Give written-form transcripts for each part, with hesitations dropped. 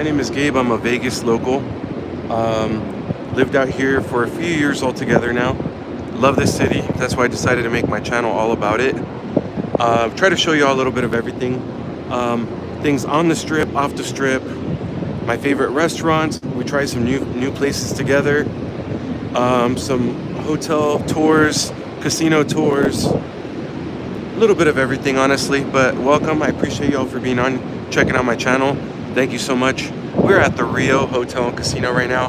My name is Gabe. I'm a Vegas local. Lived out here for a few years altogether now. Love this city. That's why I decided to make my channel all about it. Try to show you all a little bit of everything. Things on the strip, off the strip, my favorite restaurants. We try some new places together. Some hotel tours, casino tours, a little bit of everything, honestly. But welcome. I appreciate y'all for being on, checking out my channel. Thank you so much. We're at the Rio Hotel and Casino right now.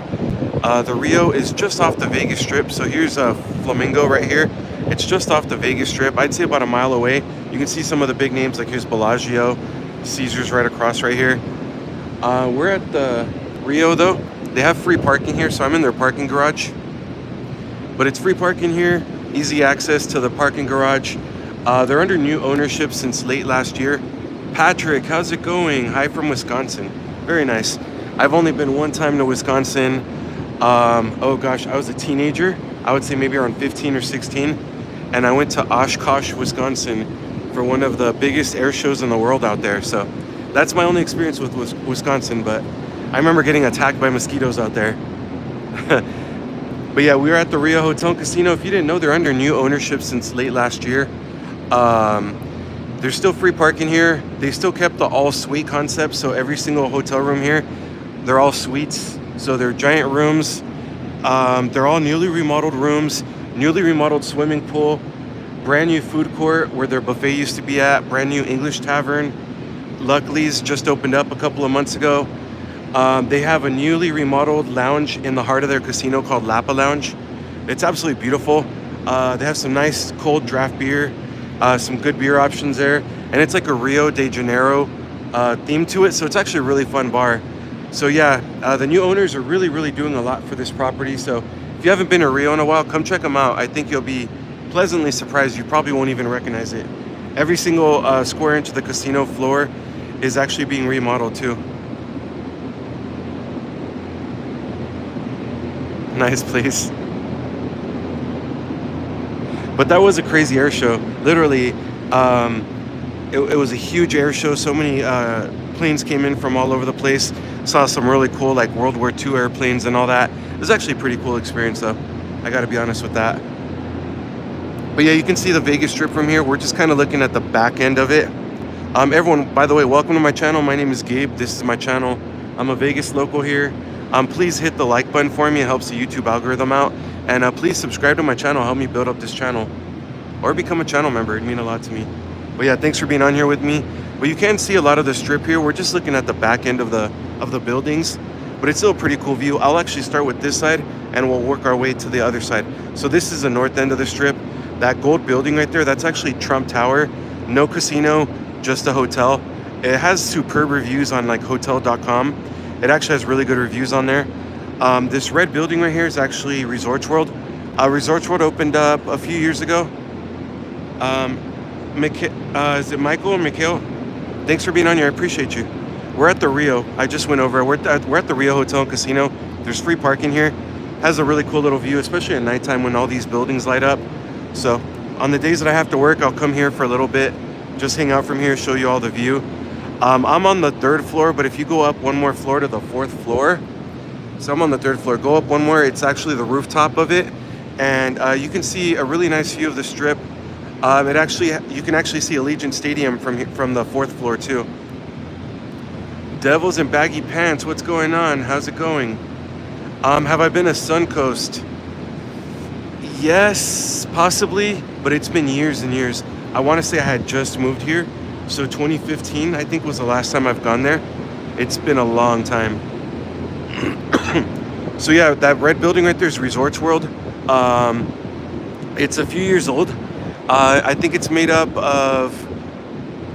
The Rio is just off the Vegas Strip. So here's a Flamingo right here. It's just off the Vegas Strip. I'd say about a mile away. You can see some of the big names, like here's Bellagio, Caesars right across right here. We're at the Rio though. They have free parking here, so I'm in their parking garage. But it's free parking here, easy access to the parking garage. They're under new ownership since late last year. Patrick, how's it going? Hi from Wisconsin. Very nice. I've only been one time to Wisconsin. Oh gosh, I was a teenager. I would say maybe around 15 or 16. And I went to Oshkosh, Wisconsin for one of the biggest air shows in the world out there. So that's my only experience with Wisconsin. But I remember getting attacked by mosquitoes out there. But yeah, we were at the Rio Hotel and Casino. If you didn't know, they're under new ownership since late last year. There's still free parking here. They still kept the all suite concept. So every single hotel room here, they're all suites. So they're giant rooms. They're all newly remodeled rooms, newly remodeled swimming pool, brand new food court where their buffet used to be at, brand new English tavern. Luckley's just opened up a couple of months ago. They have a newly remodeled lounge in the heart of their casino called Lapa Lounge. It's absolutely beautiful. They have some nice cold draft beer, some good beer options there. And it's like a Rio de Janeiro theme to it. So it's actually a really fun bar. So yeah, the new owners are really doing a lot for this property. So if you haven't been to Rio in a while, come check them out. I think you'll be pleasantly surprised. You probably won't even recognize it. Every single square inch of the casino floor is actually being remodeled too. Nice place. But that was a crazy air show. Literally, it was a huge air show. So many planes came in from all over the place. Saw some really cool like World War II airplanes and all that. It was actually a pretty cool experience though. I gotta be honest with that. But yeah, you can see the Vegas Strip from here. We're just kind of looking at the back end of it. Everyone, by the way, welcome to my channel. My name is Gabe. This is my channel. I'm a Vegas local here. Please hit the like button for me. It helps the YouTube algorithm out. And please subscribe to my channel. Help me build up this channel. Or become a channel member. It'd mean a lot to me. But yeah, thanks for being on here with me. But you can see a lot of the strip here. We're just looking at the back end of the buildings. But it's still a pretty cool view. I'll actually start with this side and we'll work our way to the other side. So this is the north end of the strip. That gold building right there, that's actually Trump Tower. No casino, just a hotel. It has superb reviews on like hotel.com. It actually has really good reviews on there. This red building right here is actually Resorts World. Resorts World opened up a few years ago. Is it Michael or Mikhail? Thanks for being on here. I appreciate you. We're at the Rio. I just went over. We're at the Rio Hotel and Casino. There's free parking here. Has a really cool little view, especially at nighttime when all these buildings light up. So on the days that I have to work, I'll come here for a little bit, just hang out from here, show you all the view. I'm on the 3rd floor, but if you go up one more floor to the 4th floor, so I'm on the 3rd floor, go up one more, it's actually the rooftop of it. And you can see a really nice view of the strip. You can actually see Allegiant Stadium from the 4th floor too. Devils in baggy pants, what's going on? How's it going? Have I been to Suncoast? Yes, possibly, but it's been years and years. I want to say I had just moved here. So 2015, I think, was the last time I've gone there. It's been a long time. So yeah, that red building right there is Resorts World. It's a few years old. I think it's made up of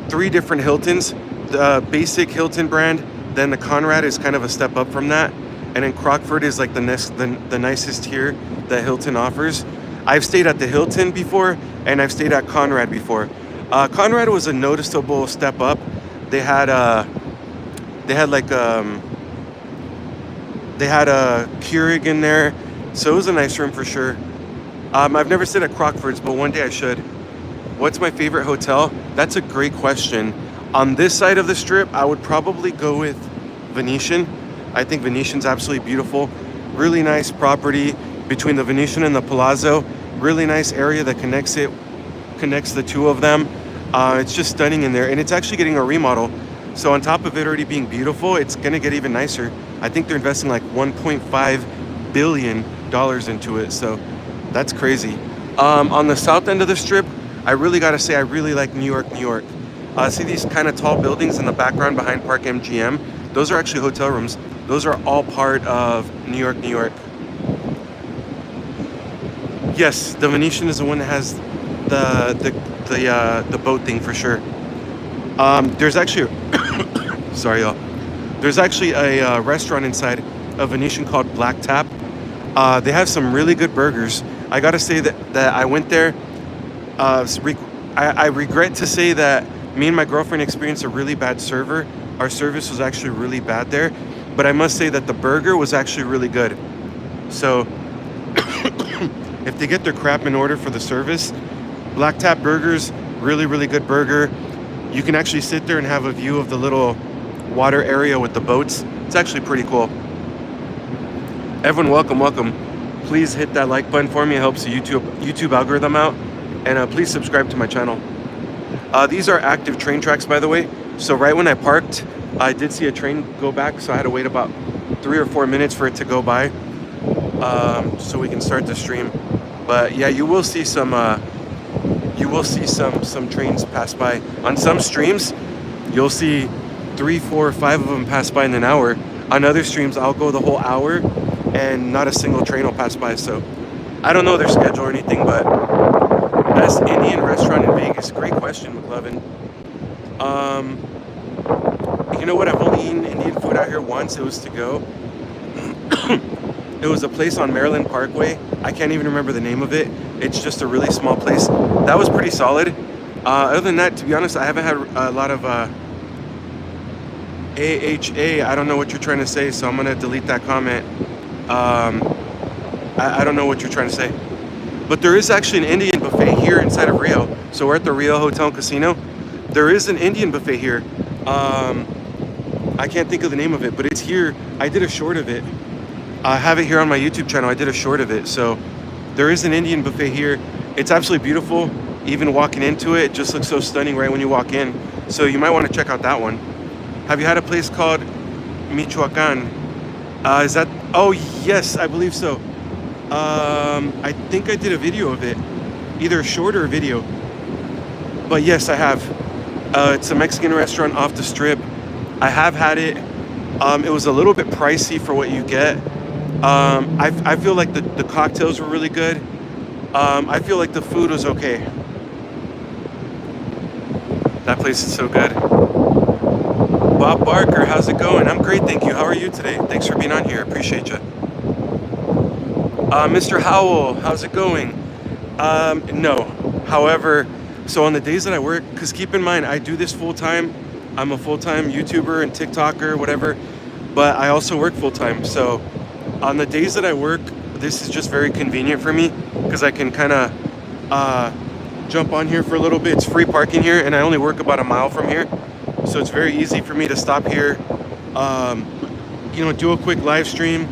3 different Hiltons. The basic Hilton brand, then the Conrad is kind of a step up from that. And then Crockford is like the nicest tier that Hilton offers. I've stayed at the Hilton before, and I've stayed at Conrad before. Conrad was a noticeable step up. They had a Keurig in there, so it was a nice room for sure. I've never stayed at Crockford's, but one day I should. What's my favorite hotel? That's a great question. On this side of the strip, I would probably go with Venetian. I think Venetian's absolutely beautiful. Really nice property between the Venetian and the Palazzo. Really nice area that connects the two of them. It's just stunning in there, and it's actually getting a remodel. So on top of it already being beautiful, it's gonna get even nicer. I think they're investing like $1.5 billion into it. So that's crazy. On the south end of the strip, I really gotta say I really like New York, New York. See these kind of tall buildings in the background behind Park MGM? Those are actually hotel rooms. Those are all part of New York, New York. Yes, the Venetian is the one that has the boat thing for sure. There's actually, sorry y'all. There's actually a restaurant inside a Venetian called Black Tap. They have some really good burgers. I gotta say that I went there. I regret to say that me and my girlfriend experienced a really bad server. Our service was actually really bad there, but I must say that the burger was actually really good. So if they get their crap in order for the service, Black Tap Burgers, really, really good burger. You can actually sit there and have a view of the little water area with the boats. It's actually pretty cool. Everyone, welcome, welcome. Please hit that like button for me. It helps the YouTube algorithm out. And please subscribe to my channel. These are active train tracks, by the way. So right when I parked, I did see a train go back, so I had to wait about 3 or 4 minutes for it to go by, so we can start the stream. But yeah, you will see some trains pass by. On some streams, you'll see 3, 4, 5 of them pass by in an hour. On other streams, I'll go the whole hour and not a single train will pass by. So I don't know their schedule or anything, but best Indian restaurant in Vegas. Great question, McLovin. You know what? I've only eaten Indian food out here once. It was to go. It was a place on Maryland Parkway. I can't even remember the name of it. It's just a really small place. That was pretty solid. Other than that, to be honest, I haven't had a lot of AHA. I don't know what you're trying to say, so I'm gonna delete that comment. I don't know what you're trying to say. But there is actually an Indian buffet here inside of Rio. So we're at the Rio Hotel and Casino. There is an Indian buffet here. I can't think of the name of it, but it's here. I did a short of it. I have it here on my YouTube channel. I did a short of it. So there is an Indian buffet here. It's absolutely beautiful. Even walking into it, it just looks so stunning right when you walk in. So you might want to check out that one. Have you had a place called Michoacan? Is that? Oh yes, I believe so. I think I did a video of it, either a short or a video. But yes, I have. It's a Mexican restaurant off the strip. I have had it. It was a little bit pricey for what you get. I feel like the cocktails were really good. I feel like the food was okay. That place is so good. Bob Barker, how's it going? I'm great, thank you. How are you today? Thanks for being on here. Appreciate you. Mr. Howell, how's it going? No. However, so on the days that I work, because keep in mind, I do this full time. I'm a full-time YouTuber and TikToker, whatever, but I also work full-time. So on the days that I work, this is just very convenient for me because I can kind of jump on here for a little bit. It's free parking here, and I only work about a mile from here. So it's very easy for me to stop here, do a quick live stream,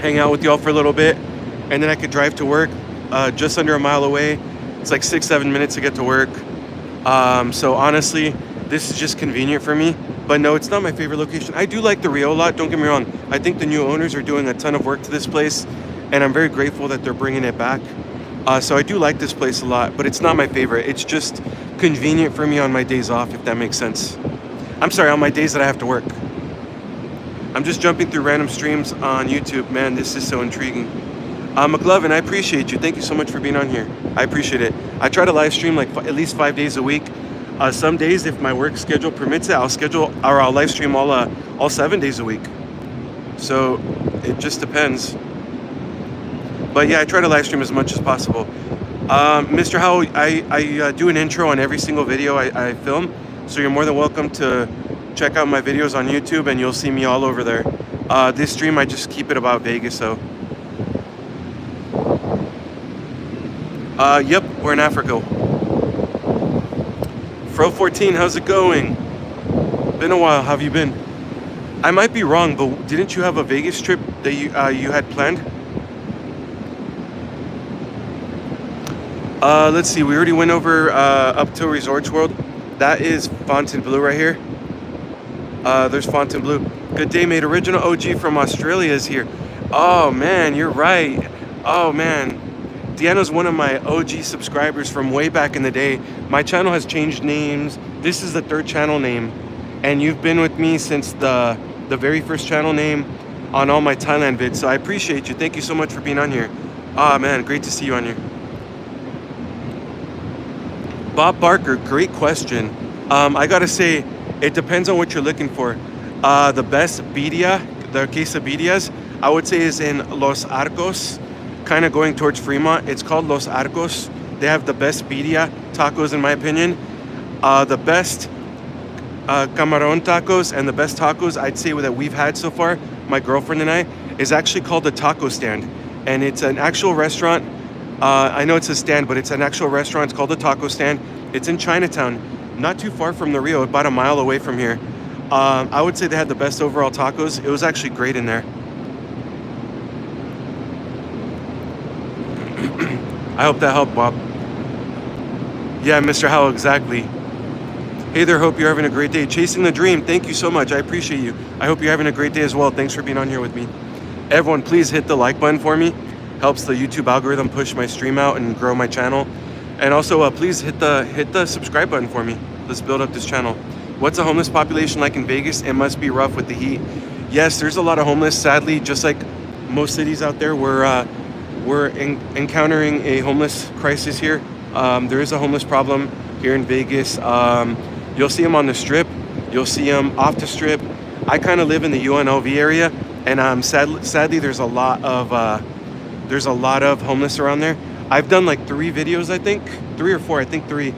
hang out with y'all for a little bit, and then I could drive to work just under a mile away. It's like 6-7 minutes to get to work. So honestly, this is just convenient for me. But no, it's not my favorite location. I do like the Rio a lot, don't get me wrong. I think the new owners are doing a ton of work to this place, and I'm very grateful that they're bringing it back. So I do like this place a lot, but it's not my favorite. It's just convenient for me on my days off, if that makes sense. I'm sorry, on my days that I have to work. I'm just jumping through random streams on YouTube. Man, this is so intriguing. McLovin, I appreciate you. Thank you so much for being on here. I appreciate it. I try to live stream like at least 5 days a week. Some days, if my work schedule permits it, I'll live stream all 7 days a week. So it just depends. But yeah, I try to live stream as much as possible. Mr. Howell, I do an intro on every single video I film, so you're more than welcome to check out my videos on YouTube, and you'll see me all over there. This stream, I just keep it about Vegas, so. Yep, we're in Africa. Fro14, how's it going? Been a while, how have you been? I might be wrong, but didn't you have a Vegas trip that you had planned? Let's see. We already went over up to Resorts World. That is Fontainebleau right here. There's Fontainebleau. Good day, mate. Original OG from Australia is here. Oh man, you're right. Oh man, Deanna's one of my OG subscribers from way back in the day. My channel has changed names. This is the third channel name, and you've been with me since the very first channel name on all my Thailand vids. So I appreciate you. Thank you so much for being on here. Ah man, great to see you on here. Bob Barker, great question. I gotta say, it depends on what you're looking for. The best birria, the quesadillas, I would say is in Los Arcos, kind of going towards Fremont. It's called Los Arcos. They have the best birria tacos in my opinion. The best camaron tacos and the best tacos I'd say that we've had so far, my girlfriend and I, is actually called the Taco Stand. And it's an actual restaurant. I know it's a stand, but it's an actual restaurant. It's called the Taco Stand. It's in Chinatown, not too far from the Rio, about a mile away from here. I would say they had the best overall tacos. It was actually great in there. I hope that helped, Bob. Yeah, Mr. Howell, exactly. Hey there, hope you're having a great day. Chasing the Dream, thank you so much. I appreciate you. I hope you're having a great day as well. Thanks for being on here with me. Everyone, please hit the like button for me. Helps the YouTube algorithm push my stream out and grow my channel. And also, please hit the subscribe button for me. Let's build up this channel. What's the homeless population like in Vegas? It must be rough with the heat. Yes, there's a lot of homeless. Sadly, just like most cities out there, we're encountering a homeless crisis here. There is a homeless problem here in Vegas. You'll see them on the strip. You'll see them off the strip. I kind of live in the UNLV area, and sadly, there's a lot of homeless around there. I've done like 3 videos, I think, 3 or 4, I think 3,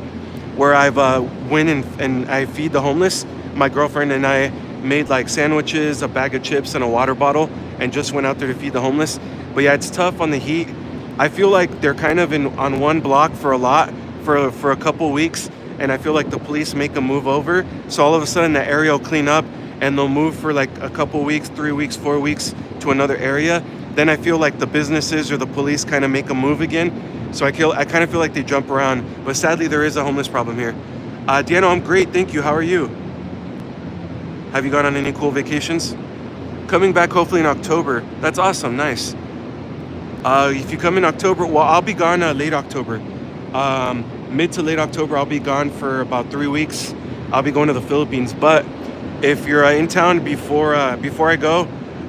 where I've went and I feed the homeless. My girlfriend and I made like sandwiches, a bag of chips, and a water bottle, and just went out there to feed the homeless. But yeah, it's tough on the heat. I feel like they're kind of on one block for a couple weeks, and I feel like the police make them move over. So all of a sudden, the area will clean up, and they'll move for like a couple weeks, 3 weeks, 4 weeks to another area. Then I feel like the businesses or the police kind of make them move again. So I kind of feel like they jump around. But sadly, there is a homeless problem here. Deanna, I'm great, thank you. How are you? Have you gone on any cool vacations? Coming back hopefully in October. That's awesome, nice. If you come in October, well, I'll be gone late October. Mid to late October, I'll be gone for about 3 weeks. I'll be going to the Philippines. But if you're in town before I go,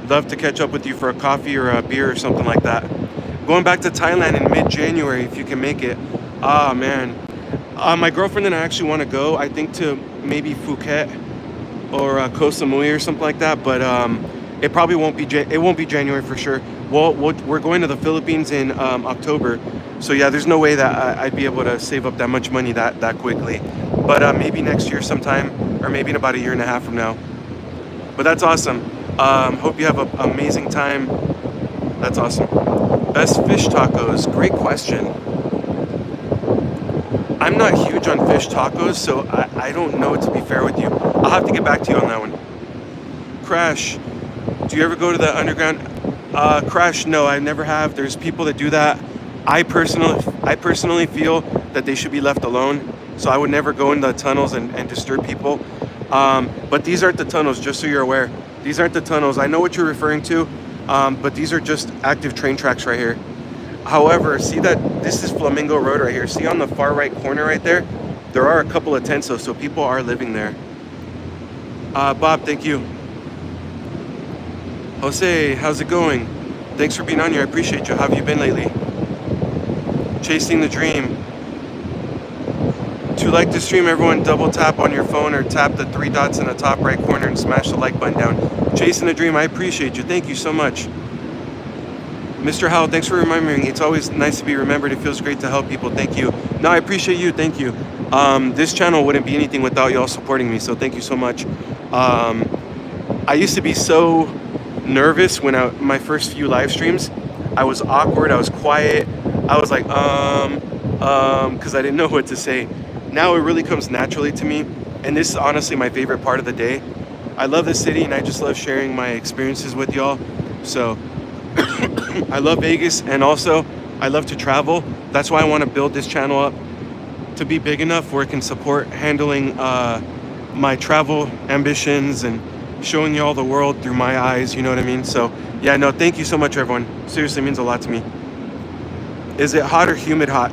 love to catch up with you for a coffee or a beer or something like that. Going back to Thailand in mid-January if you can make it. Ah man, my girlfriend and I actually want to go. I think to maybe Phuket or Koh Samui or something like that. But it probably won't be. It won't be January for sure. We're going to the Philippines in October. So yeah, there's no way that I'd be able to save up that much money that quickly. But maybe next year sometime, or maybe in about a year and a half from now. But that's awesome. Hope you have an amazing time. That's awesome. Best fish tacos. Great question. I'm not huge on fish tacos, so I don't know, to be fair with you. I'll have to get back to you on that one. Crash. Do you ever go to the underground? Crash, no, I never have. There's people that do that. I personally feel that they should be left alone. So I would never go in the tunnels and disturb people. But these aren't the tunnels, just so you're aware. These aren't the tunnels. I know what you're referring to, but these are just active train tracks right here. However, see that this is Flamingo Road right here. See on the far right corner right there? There are a couple of tents, so people are living there. Bob, thank you. Jose, how's it going? Thanks for being on here. I appreciate you. How have you been lately? Chasing the Dream. To like the stream, everyone double tap on your phone or tap the 3 dots in the top right corner and smash the like button down. Chasing the Dream, I appreciate you. Thank you so much. Mr. Howell, thanks for remembering me. It's always nice to be remembered. It feels great to help people. Thank you. No, I appreciate you. Thank you. This channel wouldn't be anything without y'all supporting me, so thank you so much. I used to be so nervous when my first few live streams. I was awkward. I was quiet. I was like, because I didn't know what to say. Now it really comes naturally to me, and this is honestly my favorite part of the day. I love this city and I just love sharing my experiences with y'all. So I love Vegas, and also I love to travel. That's why I want to build this channel up to be big enough where it can support handling my travel ambitions and showing you all the world through my eyes, you know what I mean? So yeah, no, thank you so much, everyone. Seriously, means a lot to me. Is it hot or humid hot?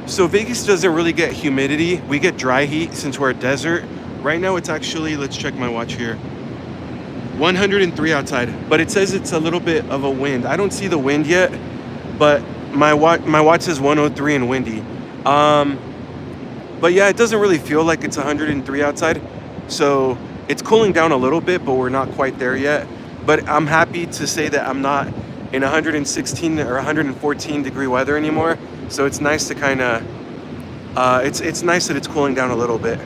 So Vegas doesn't really get humidity. We get dry heat since we're a desert. Right now it's actually, let's check my watch here, 103 outside, but it says it's a little bit of a wind. I don't see the wind yet, but my watch says 103 and windy. But yeah, it doesn't really feel like it's 103 outside. So it's cooling down a little bit, but we're not quite there yet. But I'm happy to say that I'm not in 116 or 114 degree weather anymore. So it's nice to kind of, it's nice that it's cooling down a little bit.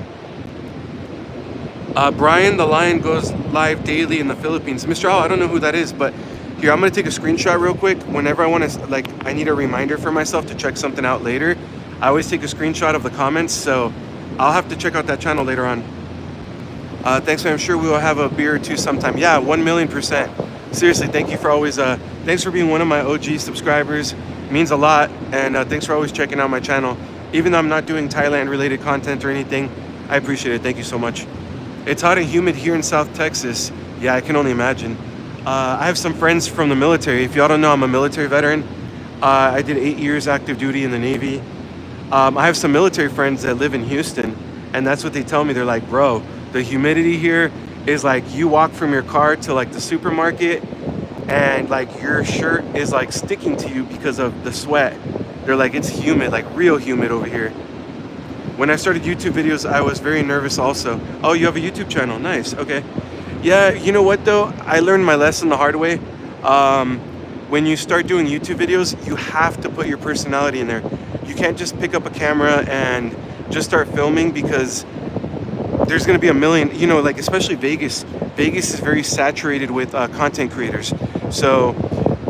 Brian the Lion goes live daily in the Philippines. Mr. Al, I don't know who that is, but here, I'm gonna take a screenshot real quick. Whenever I want to, like, I need a reminder for myself to check something out later, I always take a screenshot of the comments, so I'll have to check out that channel later on. Thanks, man. I'm sure we will have a beer or two sometime. Yeah, 1,000,000%. Seriously, thank you for always, thanks for being one of my OG subscribers. It means a lot, and thanks for always checking out my channel. Even though I'm not doing Thailand-related content or anything, I appreciate it. Thank you so much. It's hot and humid here in South Texas. Yeah, I can only imagine. I have some friends from the military. If y'all don't know, I'm a military veteran. I did 8 years active duty in the Navy. I have some military friends that live in Houston, and that's what they tell me. They're like, bro, the humidity here is like you walk from your car to like the supermarket and like your shirt is like sticking to you because of the sweat. They're like, it's humid, like real humid over here. When I started YouTube videos, I was very nervous also. Oh, you have a YouTube channel? Nice, okay. Yeah, you know what though? I learned my lesson the hard way. When you start doing YouTube videos, you have to put your personality in there. You can't just pick up a camera and just start filming, because there's gonna be a million, you know, like especially Vegas. Vegas is very saturated with content creators. So,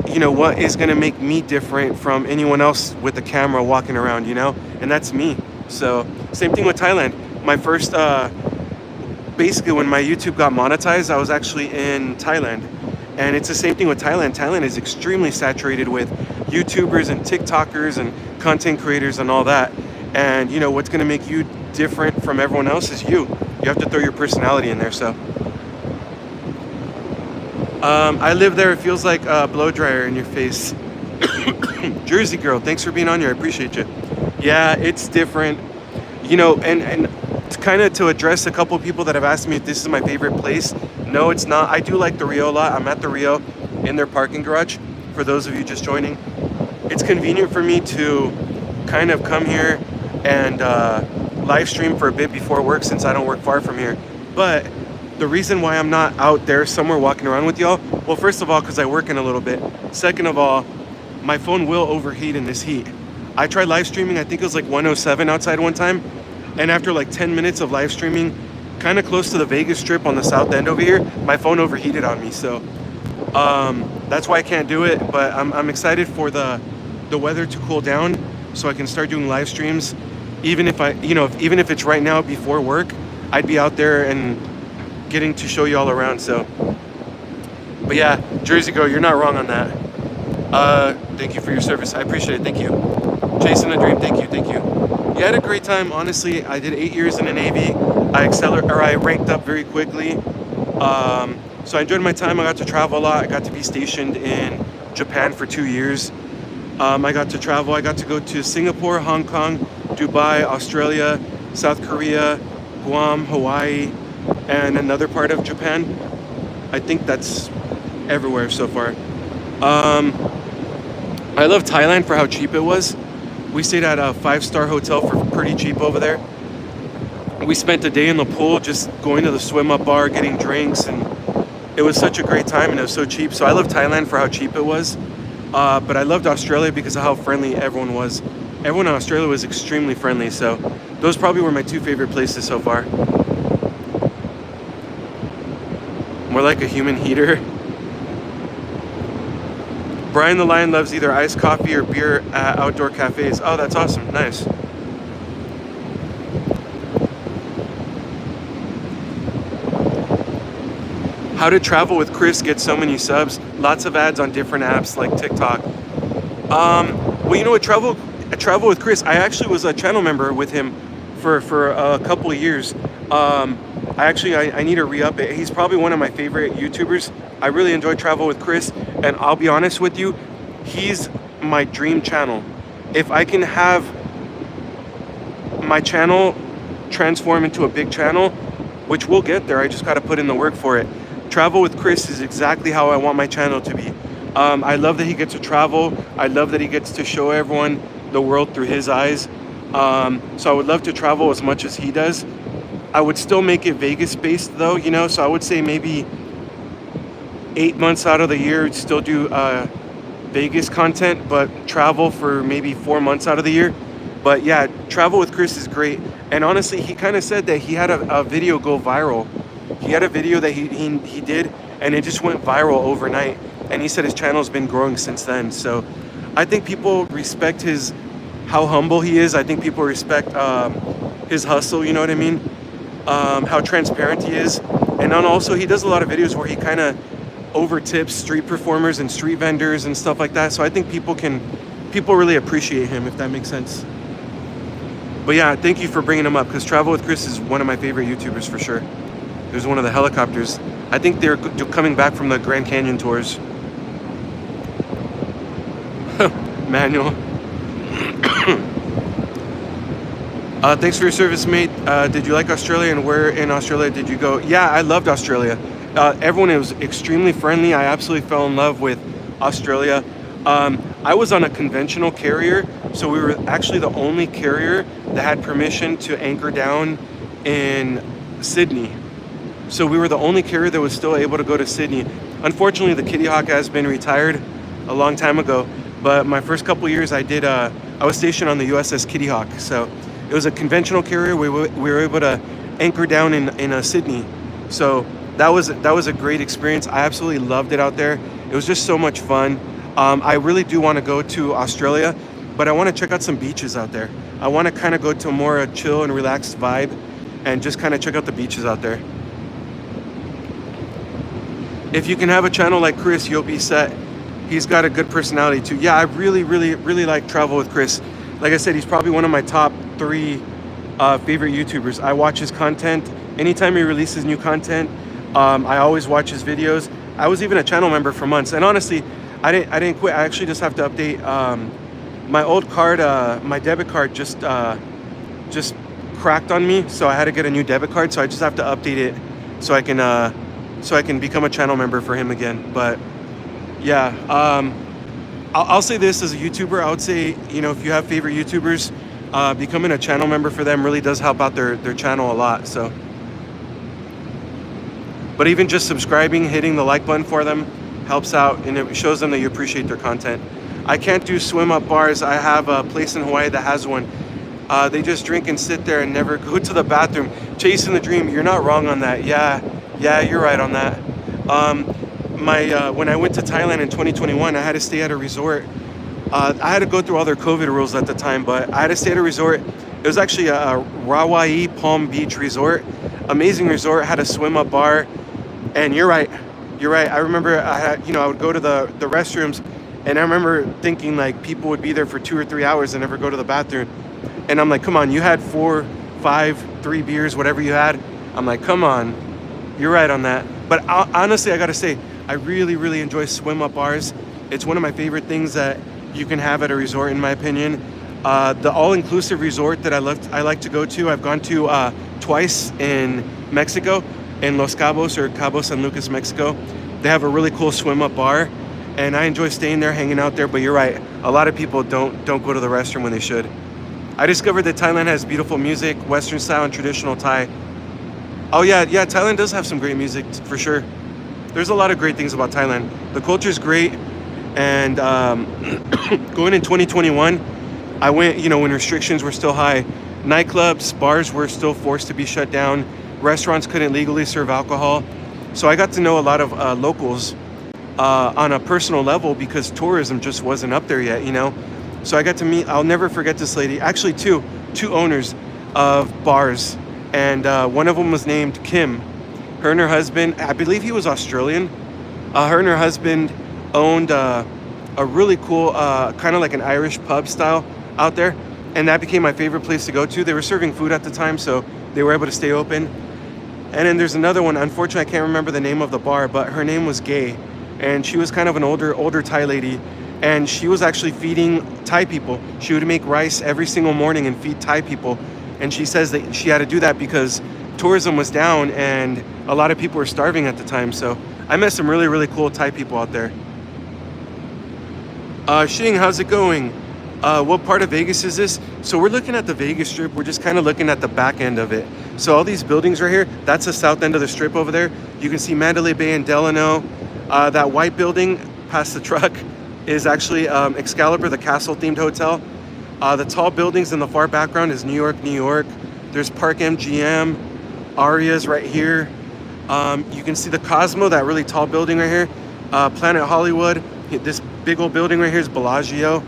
you know, what is gonna make me different from anyone else with a camera walking around, you know? And that's me. So, same thing with Thailand. My first, basically when my YouTube got monetized, I was actually in Thailand. And it's the same thing with Thailand. Thailand is extremely saturated with YouTubers and TikTokers and content creators and all that. And you know, what's gonna make you different from everyone else is you. You have to throw your personality in there, so. I live there, it feels like a blow dryer in your face. Jersey girl, thanks for being on here, I appreciate you. Yeah, it's different. You know, and kind of to address a couple of people that have asked me if this is my favorite place. No, it's not. I do like the Rio a lot. I'm at the Rio in their parking garage, for those of you just joining. It's convenient for me to kind of come here and live stream for a bit before work, since I don't work far from here. But the reason why I'm not out there somewhere walking around with y'all, well, first of all, because I work in a little bit. Second of all, my phone will overheat in this heat. I tried live streaming, I think it was like 107 outside one time. And after like 10 minutes of live streaming, kind of close to the Vegas Strip on the south end over here, my phone overheated on me. So that's why I can't do it. But I'm excited for the weather to cool down so I can start doing live streams. Even if even if it's right now before work, I'd be out there and getting to show you all around. So, but yeah, Jersey girl, you're not wrong on that. Thank you for your service. I appreciate it. Thank you. Chasing a dream. Thank you. Thank you. Yeah, I had a great time. Honestly, I did 8 years in the Navy. I ranked up very quickly. So I enjoyed my time. I got to travel a lot. I got to be stationed in Japan for 2 years. I got to travel. I got to go to Singapore, Hong Kong, Dubai, Australia, South Korea, Guam, Hawaii, and another part of Japan. I think that's everywhere so far. I love Thailand for how cheap it was. We stayed at a 5-star hotel for pretty cheap over there. We spent a day in the pool, just going to the swim up bar, getting drinks, and it was such a great time, and it was so cheap. So I love Thailand for how cheap it was. But I loved Australia because of how friendly everyone was. Everyone in Australia was extremely friendly, so those probably were my 2 favorite places so far. More like a human heater. Brian the Lion loves either iced coffee or beer at outdoor cafes. Oh, that's awesome. Nice. How to travel with Chris gets so many subs. Lots of ads on different apps like TikTok. Well, you know what? Travel with Chris. I actually was a channel member with him for a couple of years. I need to re-up it. He's probably one of my favorite YouTubers. I really enjoy Travel with Chris, and I'll be honest with you, he's my dream channel. If I can have my channel transform into a big channel, which we'll get there, I just got to put in the work for it. Travel with Chris is exactly how I want my channel to be. I love that he gets to travel. I love that he gets to show everyone the world through his eyes. So I would love to travel as much as he does. I would still make it Vegas based though, you know, so I would say maybe 8 months out of the year, still do Vegas content, but travel for maybe 4 months out of the year. But yeah, Travel with Chris is great. And honestly, he kind of said that he had a video go viral. He had a video that he did, and it just went viral overnight. And he said his channel's been growing since then. So I think people respect how humble he is. I think people respect his hustle, you know what I mean? How transparent he is. And then also he does a lot of videos where he kind of over tips street performers and street vendors and stuff like that. So I think people really appreciate him, if that makes sense. But yeah, thank you for bringing him up, because Travel with Chris is one of my favorite YouTubers for sure. There's one of the helicopters. I think they're coming back from the Grand Canyon tours. Manual. Thanks for your service, mate. Did you like Australia, and where in Australia did you go? Yeah, I loved Australia. Everyone was extremely friendly. I absolutely fell in love with Australia. I was on a conventional carrier, so we were actually the only carrier that had permission to anchor down in Sydney. So we were the only carrier that was still able to go to Sydney. Unfortunately, the Kitty Hawk has been retired a long time ago, but my first couple years I was stationed on the USS Kitty Hawk. So it was a conventional carrier. We were able to anchor down in Sydney. So that was a great experience. I absolutely loved it out there. It was just so much fun. I really do want to go to Australia, but I want to check out some beaches out there. I want to kind of go to a more chill and relaxed vibe and just kind of check out the beaches out there. If you can have a channel like Chris, you'll be set. He's got a good personality too. Yeah, I really, really, really like Travel with Chris. Like I said, he's probably one of my top 3 favorite YouTubers. I watch his content. Anytime he releases new content, I always watch his videos. I was even a channel member for months, and honestly, I didn't quit. I actually just have to update my old card. My debit card just cracked on me, so I had to get a new debit card. So I just have to update it so I can become a channel member for him again. But yeah, I'll say this as a YouTuber. I would say, you know, if you have favorite YouTubers, becoming a channel member for them really does help out their channel a lot. So, but even just subscribing, hitting the like button for them helps out, and it shows them that you appreciate their content. I can't do swim up bars. I have a place in Hawaii that has one. They just drink and sit there and never go to the bathroom. Chasing the dream. You're not wrong on that. Yeah, you're right on that. When I went to Thailand in 2021, I had to stay at a resort. I had to go through all their COVID rules at the time, but I had to stay at a resort. It was actually a Rawai Palm Beach resort. Amazing resort. Had a swim up bar. And you're right. I remember I would go to the restrooms, and I remember thinking like people would be there for 2 or 3 hours and never go to the bathroom. And I'm like, come on, you had 4, 5, 3 beers, whatever you had. I'm like, come on, you're right on that. But honestly, I gotta say, I really, really enjoy swim up bars. It's one of my favorite things that you can have at a resort, in my opinion. The all-inclusive resort that I like to go to, I've gone to twice in Mexico, in Los Cabos or Cabo San Lucas, Mexico. They have a really cool swim up bar, and I enjoy staying there, hanging out there. But you're right, a lot of people don't go to the restroom when they should. I discovered that Thailand has beautiful music, Western style and traditional Thai. Oh yeah, Thailand does have some great music for sure. There's a lot of great things about Thailand. The culture's great, and going in 2021, I went, when restrictions were still high. Nightclubs, bars were still forced to be shut down. Restaurants couldn't legally serve alcohol. So I got to know a lot of locals on a personal level, because tourism just wasn't up there yet, So I got to meet, I'll never forget this lady, actually two owners of bars. And one of them was named Kim. Her and her husband, I believe he was Australian. Her and her husband owned a really cool, kind of like an Irish pub style out there, and that became my favorite place to go to. They were serving food at the time, so they were able to stay open. And then there's another one. Unfortunately, I can't remember the name of the bar, but her name was Gay, and she was kind of an older Thai lady, and she was actually feeding Thai people. She would make rice every single morning and feed Thai people, and she says that she had to do that because tourism was down and a lot of people were starving at the time. So I met some really cool Thai people out there. Shing, how's it going? What part of Vegas is this? So we're looking at the Vegas Strip. We're just kind of looking at the back end of it. So all these buildings right here, that's the south end of the Strip over there. You can see Mandalay Bay and Delano. That white building past the truck is actually Excalibur, the castle-themed hotel. The tall buildings in the far background is New York, New York. There's Park MGM, Aria's right here. You can see the Cosmo, that really tall building right here. Planet Hollywood, this big old building right here is Bellagio.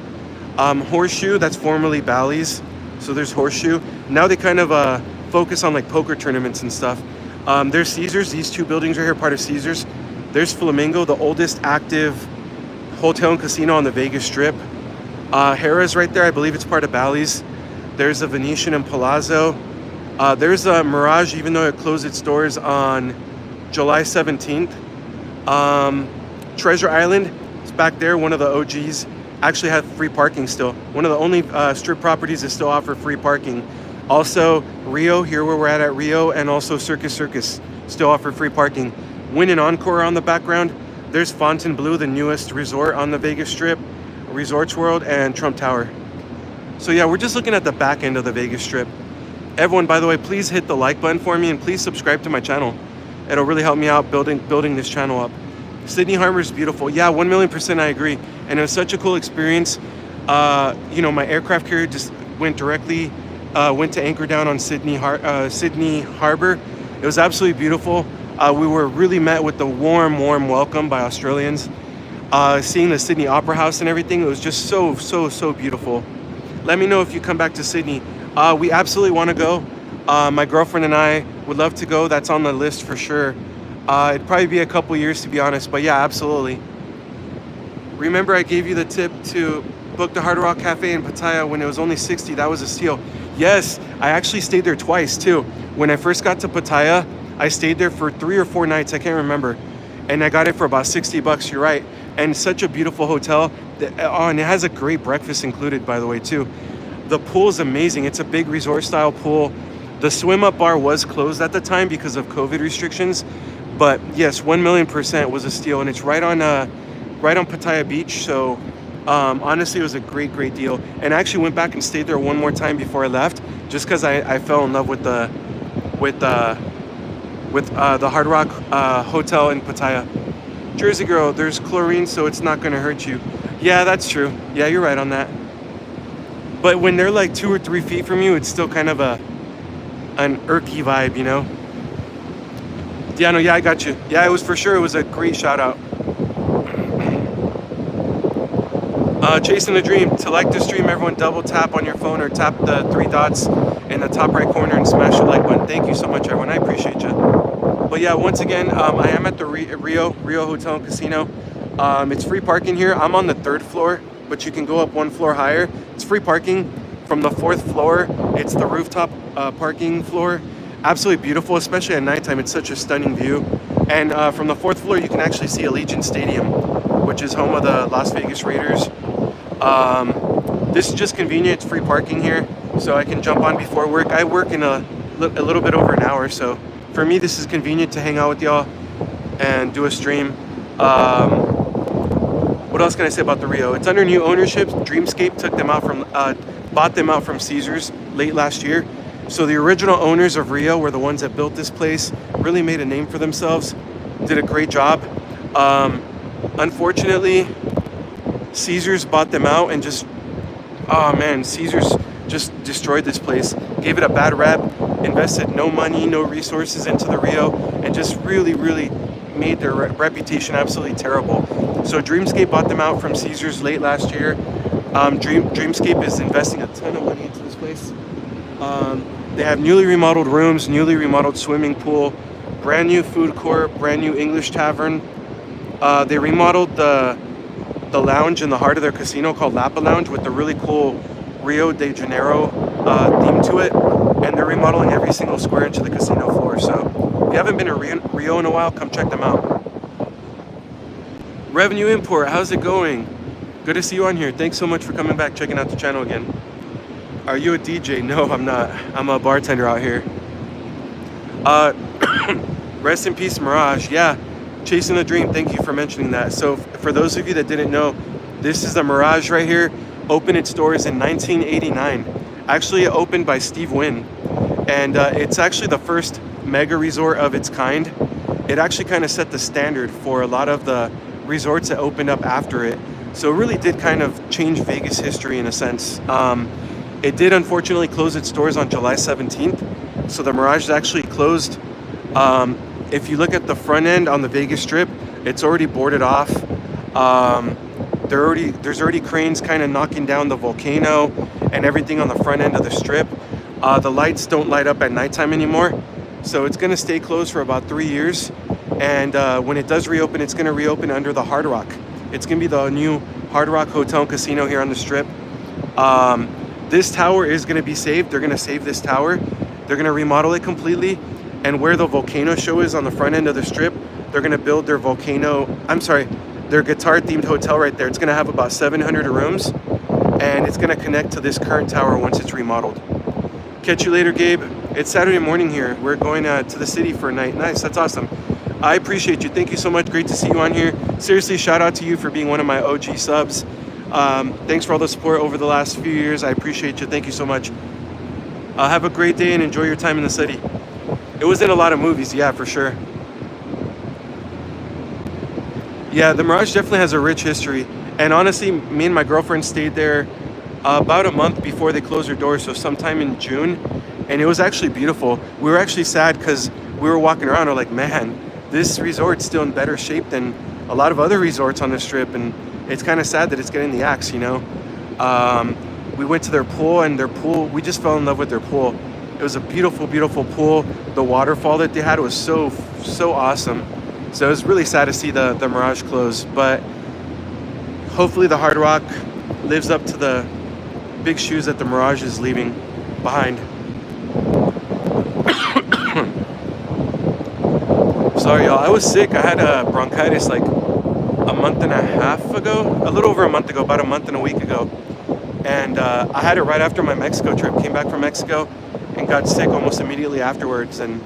Horseshoe, that's formerly Bally's. So there's Horseshoe. Now they kind of focus on like poker tournaments and stuff. There's Caesars, these two buildings right here, part of Caesars. There's Flamingo, the oldest active hotel and casino on the Vegas Strip. Harrah's right there, I believe it's part of Bally's. There's a Venetian and Palazzo. There's a Mirage, even though it closed its doors on July 17th. Treasure Island is back there, one of the OGs. Actually have free parking still. One of the only strip properties that still offer free parking. Also, Rio, here where we're at Rio, and also Circus Circus still offer free parking. Wynn and Encore on the background. There's Fontainebleau, the newest resort on the Vegas Strip, Resorts World, and Trump Tower. So yeah, we're just looking at the back end of the Vegas Strip. Everyone, by the way, please hit the like button for me and please subscribe to my channel. It'll really help me out building this channel up. Sydney Harbor is beautiful. Yeah, 1,000,000% I agree. And it was such a cool experience. My aircraft carrier just went to anchor down on Sydney Harbor. It was absolutely beautiful. We were really met with the warm welcome by Australians. Seeing the Sydney Opera House and everything, it was just so beautiful. Let me know if you come back to Sydney. We absolutely want to go. My girlfriend and I would love to go. That's on the list for sure. It'd probably be a couple years to be honest, but yeah, absolutely. Remember I gave you the tip to book the Hard Rock Cafe in Pattaya when it was only $60. That was a steal. Yes, I actually stayed there twice too. When I first got to Pattaya, I stayed there for 3 or 4 nights, I can't remember. And I got it for about $60, you're right. And such a beautiful hotel. And it has a great breakfast included, by the way, too. The pool is amazing. It's a big resort style pool. The swim up bar was closed at the time because of COVID restrictions. But yes, 1,000,000% was a steal. And it's right on Pattaya Beach. So honestly, it was a great deal. And I actually went back and stayed there one more time before I left, just because I fell in love with the Hard Rock Hotel in Pattaya. Jersey girl, there's chlorine, so it's not gonna hurt you. Yeah, that's true. Yeah, you're right on that. But when they're like 2 or 3 feet from you, it's still kind of an irky vibe, you know? Yeah, no, yeah, I got you. Yeah, it was for sure. It was a great shout out. Chasing the dream. To like the stream, everyone double tap on your phone or tap the 3 dots in the top right corner and smash the like button. Thank you so much, everyone. I appreciate you. But yeah, once again, I am at the Rio Hotel and Casino. It's free parking here. I'm on the 3rd floor, but you can go up 1 floor higher. It's free parking. From the 4th floor, it's the rooftop parking floor. Absolutely beautiful, especially at nighttime. It's such a stunning view. And from the 4th floor, you can actually see Allegiant Stadium, which is home of the Las Vegas Raiders. This is just convenient. It's free parking here, so I can jump on before work. I work in a little bit over an hour, so for me, this is convenient to hang out with y'all and do a stream. What else can I say about the Rio? It's under new ownership. Dreamscape bought them out from Caesars late last year. So the original owners of Rio were the ones that built this place, really made a name for themselves, did a great job. Unfortunately, Caesars bought them out and Caesars just destroyed this place, gave it a bad rep, invested no money, no resources into the Rio, and just really made their reputation absolutely terrible. So Dreamscape bought them out from Caesars late last year. Dreamscape is investing a ton of money into this place. They have newly remodeled rooms, newly remodeled swimming pool, brand new food court, brand new English tavern. They remodeled the lounge in the heart of their casino called Lapa Lounge with the really cool Rio de Janeiro theme to it, and they're remodeling every single square inch of the casino floor. So if you haven't been to Rio in a while, come check them out. Revenue Import, how's it going? Good to see you on here. Thanks so much for coming back, checking out the channel again. Are you a DJ? No, I'm not. I'm a bartender out here. Rest in peace, Mirage. Yeah, chasing the dream. Thank you for mentioning that. So for those of you that didn't know, this is the Mirage right here. Opened its doors in 1989. Actually, it opened by Steve Wynn, and it's actually the first mega resort of its kind. It actually kind of set the standard for a lot of the resorts that opened up after it. So it really did kind of change Vegas history in a sense. It did unfortunately close its doors on July 17th. So the Mirage is actually closed. If you look at the front end on the Vegas Strip, it's already boarded off. There's already cranes kind of knocking down the volcano and everything on the front end of the Strip. The lights don't light up at nighttime anymore. So it's gonna stay closed for about 3 years. And when it does reopen, it's gonna reopen under the Hard Rock. It's gonna be the new Hard Rock Hotel and Casino here on the Strip. This tower is gonna be saved. They're gonna save this tower. They're gonna remodel it completely. And where the volcano show is on the front end of the Strip, they're gonna build their their guitar themed hotel right there. It's gonna have about 700 rooms, and it's gonna connect to this current tower once it's remodeled. Catch you later, Gabe. It's Saturday morning here. We're going to the city for a night. Nice, that's awesome. I appreciate you. Thank you so much. Great to see you on here. Seriously, shout out to you for being one of my OG subs. Thanks for all the support over the last few years. I appreciate you. Thank you so much. Have a great day and enjoy your time in the city. It was in a lot of movies, yeah, for sure. Yeah, the Mirage definitely has a rich history. And honestly, me and my girlfriend stayed there about a month before they closed their doors, so sometime in June. And it was actually beautiful. We were actually sad because we were walking around, we're like, man, this resort's still in better shape than a lot of other resorts on the Strip. And it's kind of sad that it's getting the axe, you know? We went to their pool, and we just fell in love with their pool. It was a beautiful, beautiful pool. The waterfall that they had was so awesome. So it was really sad to see the Mirage close, but hopefully the Hard Rock lives up to the big shoes that the Mirage is leaving behind. Sorry, y'all. I was sick. I had bronchitis like a month and a half ago, a little over a month ago, about a month and a week ago. And I had it right after my Mexico trip. Came back from Mexico and got sick almost immediately afterwards. And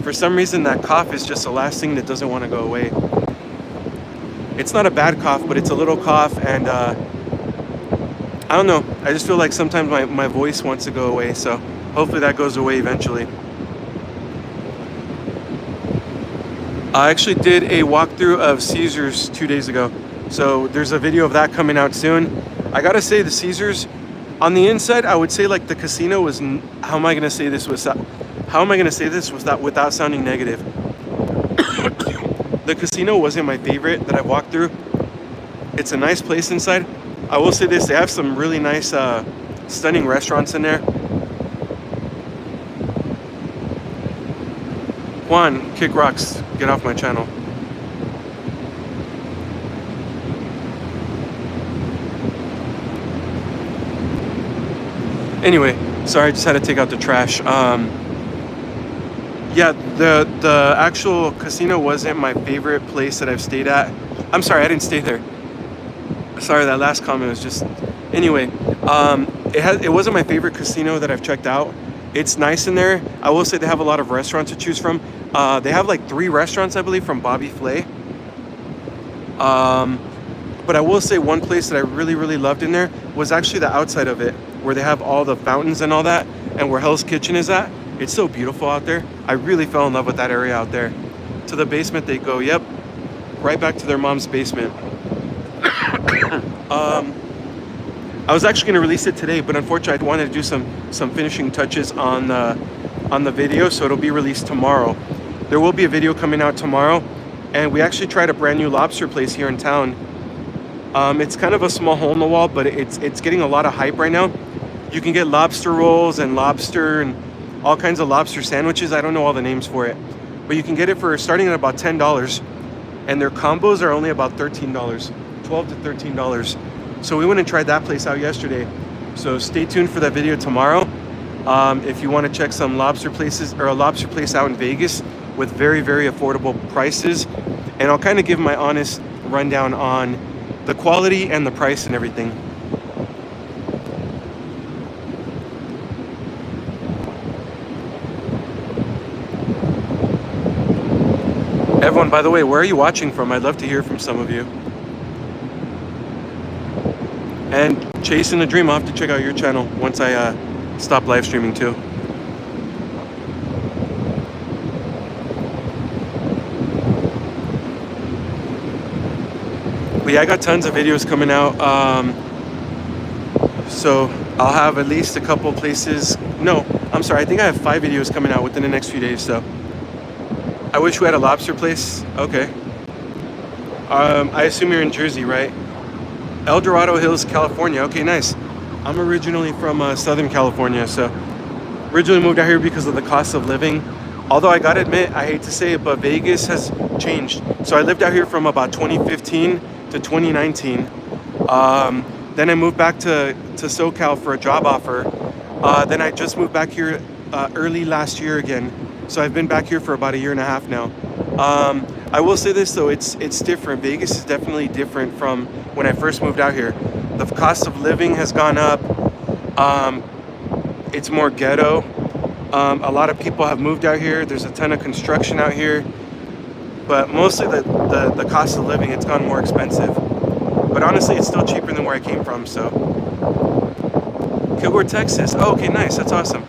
for some reason, that cough is just the last thing that doesn't want to go away. It's not a bad cough, but it's a little cough, and I don't know. I just feel like sometimes my voice wants to go away, so hopefully that goes away eventually. I actually did a walkthrough of Caesars 2 days ago, so there's a video of that coming out soon. I gotta say, the Caesars, on the inside, I would say like the casino was, how am I gonna say this without sounding negative? The casino wasn't my favorite that I've walked through. It's a nice place inside. I will say this, they have some really nice, stunning restaurants in there. Juan, Kick Rocks, get off my channel. Anyway, sorry, I just had to take out the trash. Yeah, the actual casino wasn't my favorite place that I've stayed at. I'm sorry, I didn't stay there. Sorry, that last comment was just... Anyway, it wasn't my favorite casino that I've checked out. It's nice in there. I will say they have a lot of restaurants to choose from. They have like 3 restaurants, I believe, from Bobby Flay. But I will say one place that I really, really loved in there was actually the outside of it, where they have all the fountains and all that, and where Hell's Kitchen is at. It's so beautiful out there. I really fell in love with that area out there. To the basement they go, yep, right back to their mom's basement. I was actually going to release it today, but unfortunately I wanted to do some finishing touches on the video, so it'll be released tomorrow. There will be a video coming out tomorrow, and we actually tried a brand new lobster place here in town. It's kind of a small hole in the wall, but it's getting a lot of hype right now. You can get lobster rolls and lobster and all kinds of lobster sandwiches. I don't know all the names for it, but you can get it for starting at about $10, and their combos are only about $13, $12 to $13. So we went and tried that place out yesterday. So stay tuned for that video tomorrow. If you want to check some lobster places, or a lobster place out in Vegas with very, very affordable prices, and I'll kind of give my honest rundown on the quality and the price and everything. Everyone, by the way, where are you watching from? I'd love to hear from some of you. And Chasing the Dream, I'll have to check out your channel once I stop live streaming too. But yeah, I got tons of videos coming out. So I'll have at least a couple places. No, I'm sorry. I think I have 5 videos coming out within the next few days. So I wish we had a lobster place. Okay. I assume you're in Jersey, right? El Dorado Hills, California. Okay, nice. I'm originally from Southern California, so originally moved out here because of the cost of living. Although I gotta admit, I hate to say it, but Vegas has changed. So I lived out here from about 2015 to 2019. Then I moved back to SoCal for a job offer. Then I just moved back here early last year again. So I've been back here for about a year and a half now. I will say this though, it's different. Vegas is definitely different from when I first moved out here. The cost of living has gone up. It's more ghetto. A lot of people have moved out here. There's a ton of construction out here. But mostly the cost of living, it's gone more expensive. But honestly, it's still cheaper than where I came from, so. Kilgore, Texas. Oh, okay, nice. That's awesome.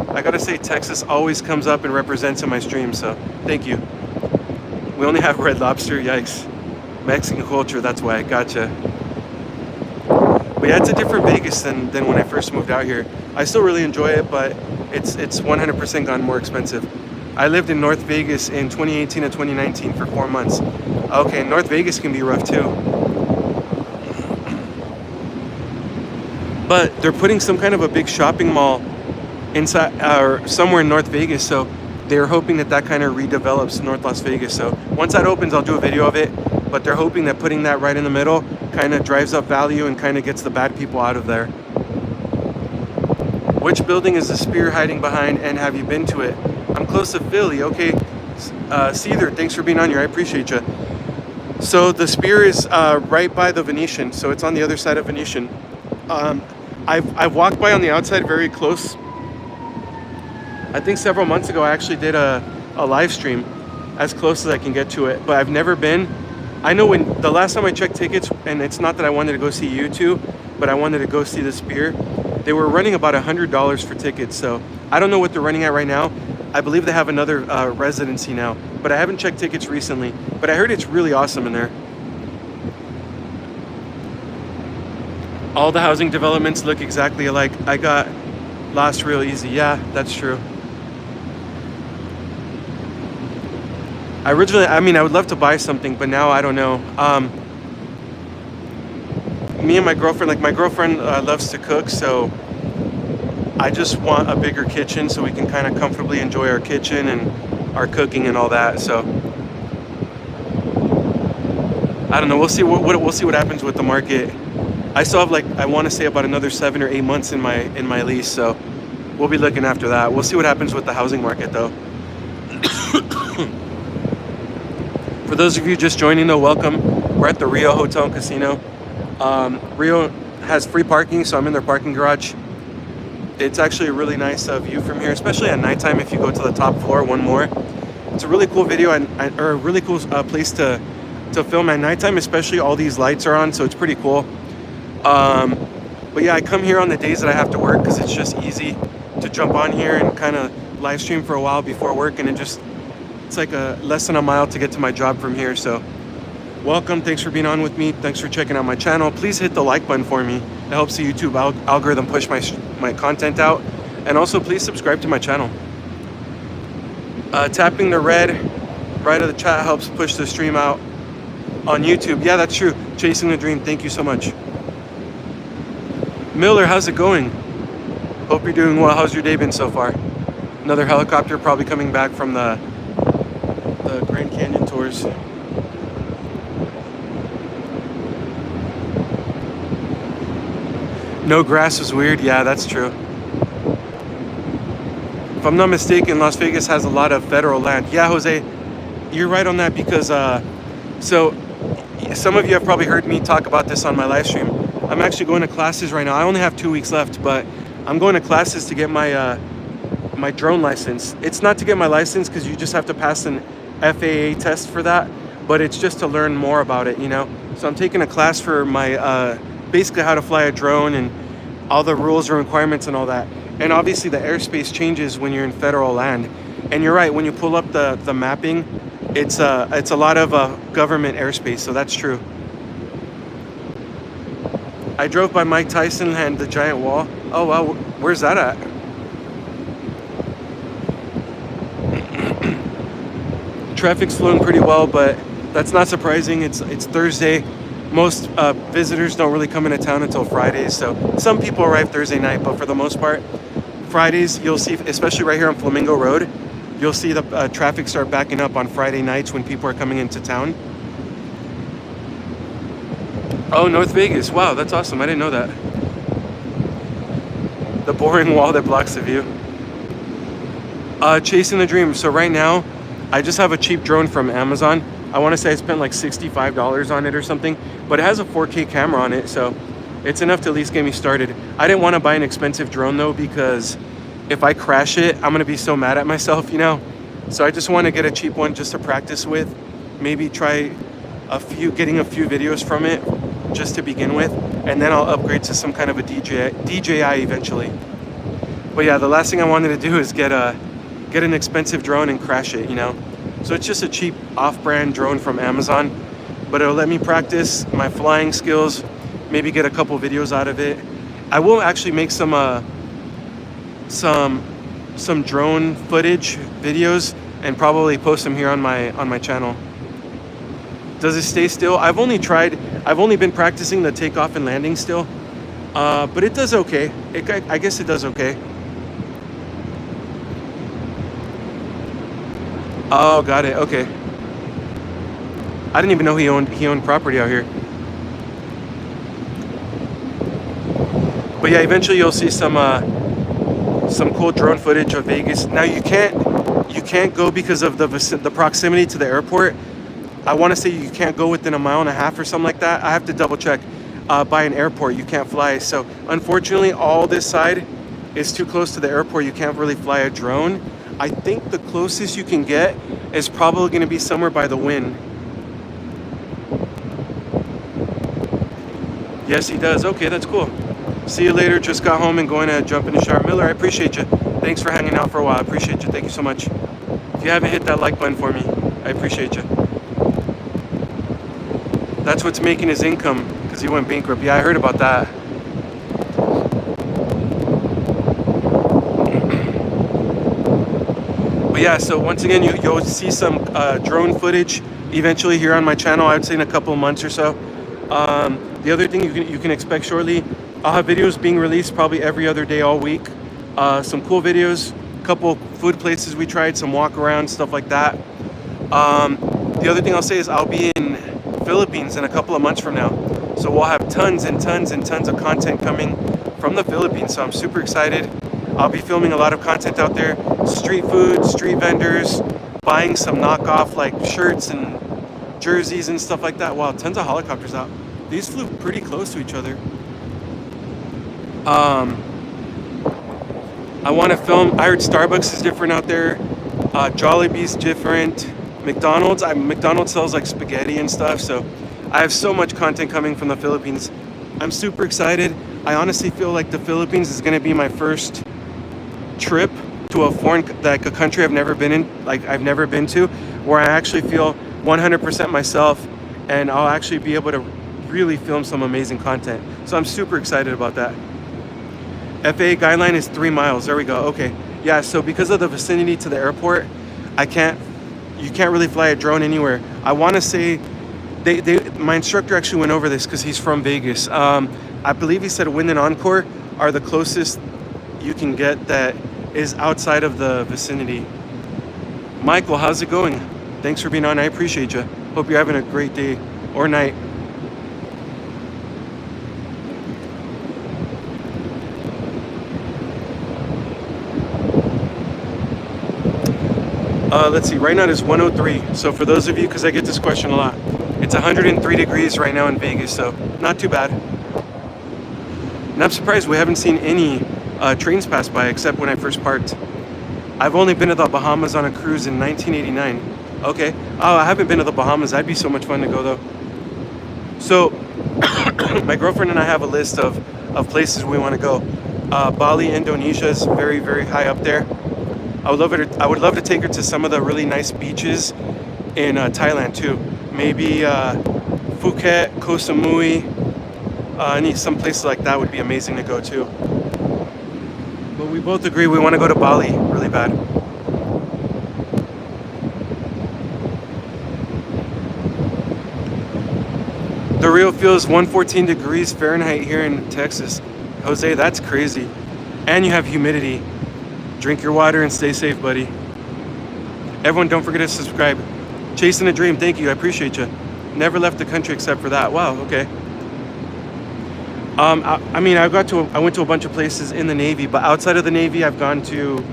I gotta say, Texas always comes up and represents in my stream, so thank you. We only have Red Lobster, yikes. Mexican culture, that's why, gotcha. But yeah, it's a different Vegas than when I first moved out here. I still really enjoy it, but it's 100% gone more expensive. I lived in North Vegas in 2018 and 2019 for 4 months. Okay, North Vegas can be rough too. But they're putting some kind of a big shopping mall inside or somewhere in North Vegas, so they're hoping that kind of redevelops North Las Vegas. So once that opens, I'll do a video of it, but they're hoping that putting that right in the middle kind of drives up value and kind of gets the bad people out of there. Which building is the Spear hiding behind, and have you been to it? I'm close to Philly. Okay, Seether, thanks for being on here. I appreciate you. So the Spear is right by the Venetian, so it's on the other side of Venetian. I've walked by on the outside very close. I think several months ago I actually did a live stream as close as I can get to it, but I've never been. I know when the last time I checked tickets, and it's not that I wanted to go see you two, but I wanted to go see the Spear, they were running about $100 for tickets. So I don't know what they're running at right now. I believe they have another residency now, but I haven't checked tickets recently, but I heard it's really awesome in there. All the housing developments look exactly alike. I got lost real easy. Yeah, that's true. I would love to buy something, but now I don't know. Me and my girlfriend, loves to cook, so I just want a bigger kitchen so we can kind of comfortably enjoy our kitchen and our cooking and all that. So I don't know. We'll see what happens with the market. I still have I want to say about another 7 or 8 months in my lease, so we'll be looking after that. We'll see what happens with the housing market though. For those of you just joining though, welcome. We're at the Rio Hotel and Casino. Rio has free parking, so I'm in their parking garage. It's actually a really nice view from here, especially at nighttime if you go to the top floor, one more. It's a really cool video or a really cool place to film at nighttime, especially all these lights are on, so it's pretty cool. But yeah, I come here on the days that I have to work because it's just easy to jump on here and kind of live stream for a while before work, and it's like less than a mile to get to my job from here. So welcome, thanks for being on with me, thanks for checking out my channel. Please hit the like button for me. It helps the YouTube algorithm push my content out, and also please subscribe to my channel. Tapping the red right of the chat helps push the stream out on YouTube. Yeah, that's true. Chasing the Dream, thank you so much. Miller, how's it going? Hope you're doing well. How's your day been so far? Another helicopter probably coming back from the the Grand Canyon tours. No grass was weird. Yeah, that's true. If I'm not mistaken, Las Vegas has a lot of federal land. Yeah, Jose, you're right on that because so some of you have probably heard me talk about this on my live stream. I'm actually going to classes right now. I only have 2 weeks left, but I'm going to classes to get my my drone license. It's not to get my license because you just have to pass an FAA test for that, but it's just to learn more about it, you know. So I'm taking a class for my basically how to fly a drone and all the rules and requirements and all that. And obviously the airspace changes when you're in federal land. And you're right, when you pull up the mapping, it's a lot of government airspace, so that's true. I drove by Mike Tyson and the giant wall. Oh wow, where's that at? Traffic's flowing pretty well, but that's not surprising. It's Thursday. Most visitors don't really come into town until Fridays, so some people arrive Thursday night, but for the most part, Fridays you'll see, especially right here on Flamingo Road, you'll see the traffic start backing up on Friday nights when people are coming into town. Oh, North Vegas. Wow, that's awesome. I didn't know that. The boring wall that blocks the view. Chasing the dream. So right now, I just have a cheap drone from Amazon. I want to say I spent like $65 on it or something, but it has a 4K camera on it, so it's enough to at least get me started. I didn't want to buy an expensive drone though, because if I crash it, I'm going to be so mad at myself, you know? So I just want to get a cheap one just to practice with. Maybe try getting a few videos from it just to begin with, and then I'll upgrade to some kind of a DJI eventually. But yeah, the last thing I wanted to do is get an expensive drone and crash it, you know? So it's just a cheap off-brand drone from Amazon, but it'll let me practice my flying skills, maybe get a couple videos out of it. I will actually make some drone footage videos and probably post them here on my channel. Does it stay still? I've only been practicing the takeoff and landing still, but it does okay. I guess it does okay. Oh, got it. Okay. I didn't even know he owned property out here. But yeah, eventually you'll see some cool drone footage of Vegas. Now you can't go because of the proximity to the airport. I want to say you can't go within 1.5 miles or something like that. I have to double check. By an airport, you can't fly. So unfortunately, all this side is too close to the airport. You can't really fly a drone. I think the closest you can get is probably going to be somewhere by the Wynn. Yes, he does. Okay, that's cool. See you later. Just got home and going to jump in the shower. Miller, I appreciate you. Thanks for hanging out for a while. I appreciate you. Thank you so much. If you haven't hit that like button for me, I appreciate you. That's what's making his income, because he went bankrupt. Yeah, I heard about that. But yeah, so once again, you'll see some drone footage eventually here on my channel. I would say in a couple of months or so. The other thing you can expect shortly, I'll have videos being released probably every other day all week. Some cool videos, a couple food places we tried, some walk around, stuff like that. The other thing I'll say is I'll be in Philippines in a couple of months from now. So we'll have tons and tons and tons of content coming from the Philippines. So I'm super excited. I'll be filming a lot of content out there. Street food, street vendors, buying some knockoff like shirts and jerseys and stuff like that. Wow, tons of helicopters out. These flew pretty close to each other. I want to film. I heard Starbucks is different out there. Jollibee's different. McDonald's sells like spaghetti and stuff. So I have so much content coming from the Philippines. I'm super excited. I honestly feel like the Philippines is going to be my first trip to a country I've never been to, where I actually feel 100% myself, and I'll actually be able to really film some amazing content. So I'm super excited about that. FAA guideline is 3 miles. There we go. Okay. Yeah, so because of the vicinity to the airport, you can't really fly a drone anywhere. I want to say my instructor actually went over this because he's from Vegas. I believe he said Wynn and Encore are the closest you can get that is outside of the vicinity. Michael, how's it going? Thanks for being on. I appreciate you. Hope you're having a great day or night. Let's see, right now it is 103. So for those of you, because I get this question a lot, it's 103 degrees right now in Vegas, so not too bad. And I'm surprised we haven't seen any trains pass by except when I first parked. I've only been to the Bahamas on a cruise in 1989. Okay. Oh, I haven't been to the Bahamas. That'd be so much fun to go though. So my girlfriend and I have a list of places we want to go. Bali, Indonesia is very, very high up there. I would love to take her to some of the really nice beaches in Thailand too. Maybe Phuket, Koh Samui, some places like that would be amazing to go to. But we both agree we want to go to Bali really bad. The real feels 114 degrees Fahrenheit here in Texas. Jose, that's crazy. And you have humidity. Drink your water and stay safe, buddy. Everyone, don't forget to subscribe. Chasing a dream, thank you, I appreciate you. Never left the country except for that. Wow, okay. I mean, I went to a bunch of places in the Navy, but outside of the Navy, I've gone to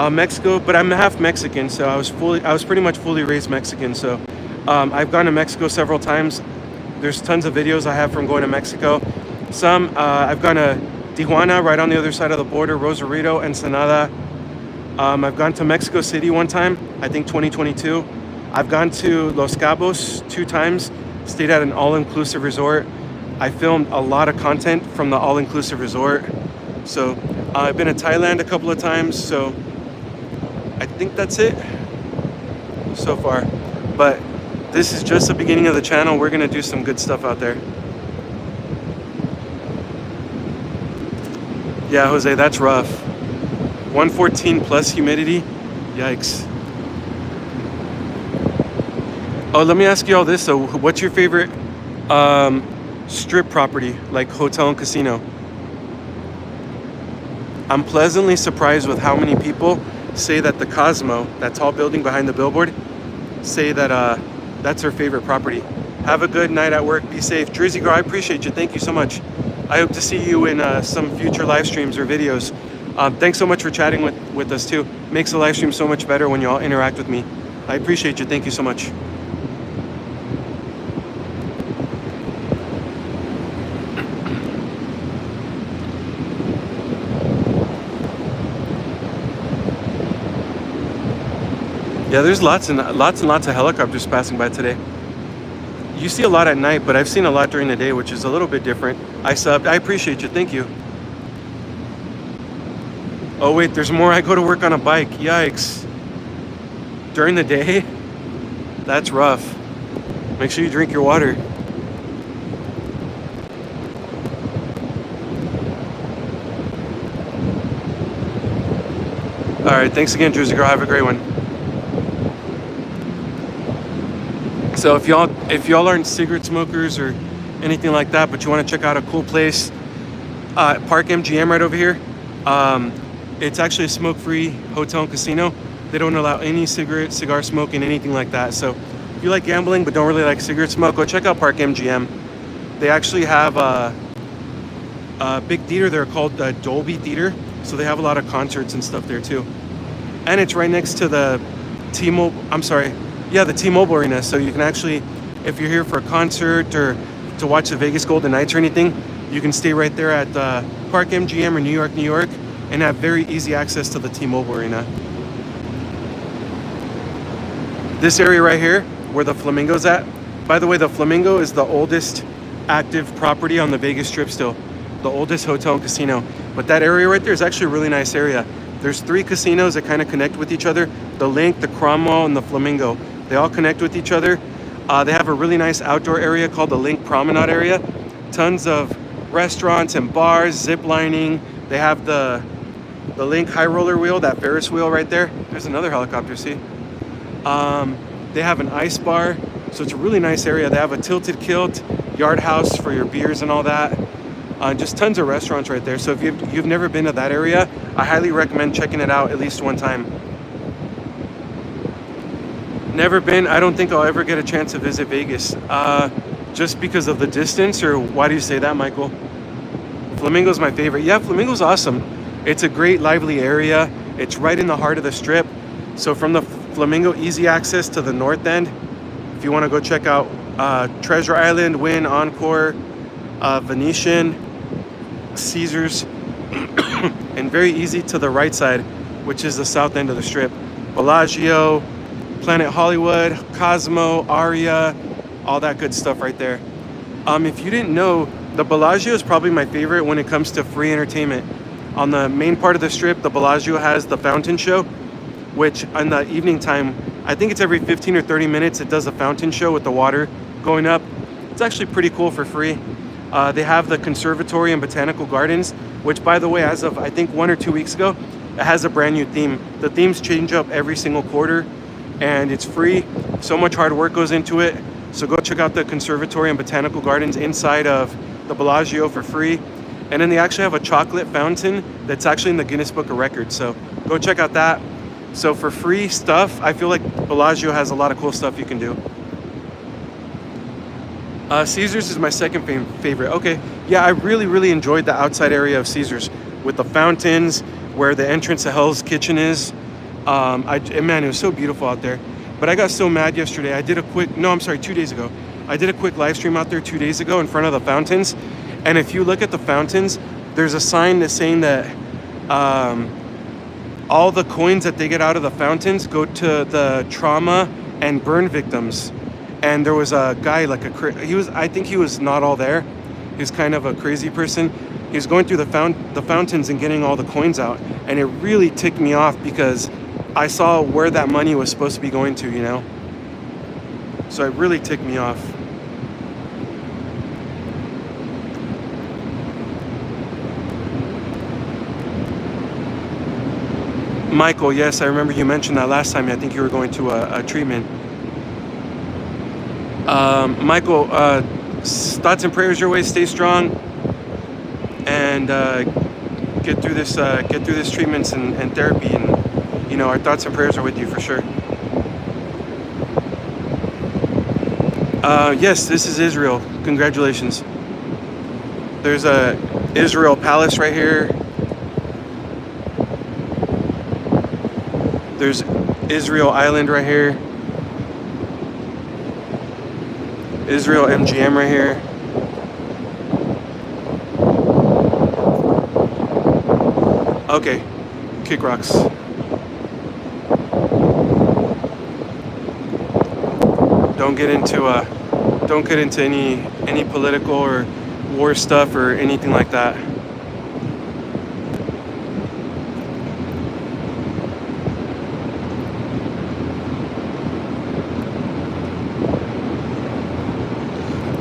Mexico. But I'm half Mexican, so I was pretty much fully raised Mexican. So I've gone to Mexico several times. There's tons of videos I have from going to Mexico. I've gone to Tijuana, right on the other side of the border, Rosarito, Ensenada. I've gone to Mexico City one time, I think 2022. I've gone to Los Cabos 2 times, stayed at an all-inclusive resort. I filmed a lot of content from the all-inclusive resort. So I've been to Thailand a couple of times, so I think that's it so far. But this is just the beginning of the channel. We're gonna do some good stuff out there. Yeah, Jose, that's rough. 114 plus humidity. Yikes. Oh, let me ask you all this. So what's your favorite strip property, like hotel and casino? I'm pleasantly surprised with how many people say that the Cosmo, that tall building behind the billboard, say that that's their favorite property. Have a good night at work. Be safe. Drizzy Girl, I appreciate you. Thank you so much. I hope to see you in some future live streams or videos. Thanks so much for chatting with us too. Makes the live stream so much better when you all interact with me. I appreciate you. Thank you so much. Yeah, there's lots and lots of helicopters passing by today. You see a lot at night, but I've seen a lot during the day, which is a little bit different. I subbed. I appreciate you. Thank you. Oh, wait, there's more. I go to work on a bike. Yikes. During the day? That's rough. Make sure you drink your water. All right. Thanks again, Drizzy Girl. Have a great one. So if y'all aren't cigarette smokers or anything like that, but you want to check out a cool place, Park MGM right over here. It's actually a smoke-free hotel and casino. They don't allow any cigar smoking, anything like that. So if you like gambling but don't really like cigarette smoke, go check out Park MGM. They actually have a big theater there called the Dolby Theater. So they have a lot of concerts and stuff there too. And it's right next to the the T-Mobile Arena. So you can actually, if you're here for a concert or to watch the Vegas Golden Knights or anything, you can stay right there at Park MGM or New York, and have very easy access to the T-Mobile Arena. This area right here, where the Flamingo's at, by the way, the Flamingo is the oldest active property on the Vegas Strip still, the oldest hotel and casino. But that area right there is actually a really nice area. There's 3 casinos that kind of connect with each other, the Link, the Cromwell, and the Flamingo. They all connect with each other. They have a really nice outdoor area called the Link Promenade area. Tons of restaurants and bars, zip lining. They have the Link high roller wheel, that Ferris wheel right there. There's another helicopter, see? They have an ice bar, so it's a really nice area. They have a Tilted Kilt, Yard House for your beers and all that. Just tons of restaurants right there. So if you've never been to that area, I highly recommend checking it out at least one time. Never been. I don't think I'll ever get a chance to visit Vegas. Just because of the distance, or why do you say that, Michael? Flamingo's my favorite. Yeah, Flamingo's awesome. It's a great, lively area. It's right in the heart of the Strip. So from the Flamingo, easy access to the north end. If you want to go check out Treasure Island, Wynn, Encore, Venetian, Caesars, and very easy to the right side, which is the south end of the Strip. Bellagio, Planet Hollywood, Cosmo, Aria, all that good stuff right there. If you didn't know, the Bellagio is probably my favorite when it comes to free entertainment. On the main part of the Strip, the Bellagio has the fountain show, which in the evening time, I think it's every 15 or 30 minutes, it does a fountain show with the water going up. It's actually pretty cool for free. They have the conservatory and botanical gardens, which, by the way, as of I think 1 or 2 weeks ago, it has a brand new theme. The themes change up every single quarter, and it's free. So much hard work goes into it. So go check out the conservatory and botanical gardens inside of the Bellagio for free. And then they actually have a chocolate fountain that's actually in the Guinness Book of Records. So go check out that. So for free stuff, I feel like Bellagio has a lot of cool stuff you can do. Caesars is my second favorite. Okay, yeah, I really enjoyed the outside area of Caesars with the fountains, where the entrance to Hell's Kitchen is. Man, it was so beautiful out there. But I got so mad yesterday. 2 days ago. I did a quick live stream out there 2 days ago in front of the fountains. And if you look at the fountains, there's a sign that's saying that all the coins that they get out of the fountains go to the trauma and burn victims. And there was a guy, I think he was not all there. He was kind of a crazy person. He was going through the fountains and getting all the coins out. And it really ticked me off because I saw where that money was supposed to be going to, you know? So it really ticked me off. Michael, yes, I remember you mentioned that last time. I think you were going to a treatment. Michael, thoughts and prayers your way. Stay strong and get through this treatments and therapy. And you know, our thoughts and prayers are with you for sure. Yes, this is Israel. Congratulations. There's a Israel Palace right here. There's Israel Island right here. Israel MGM right here. Okay, kick rocks. Don't get into any political or war stuff or anything like that.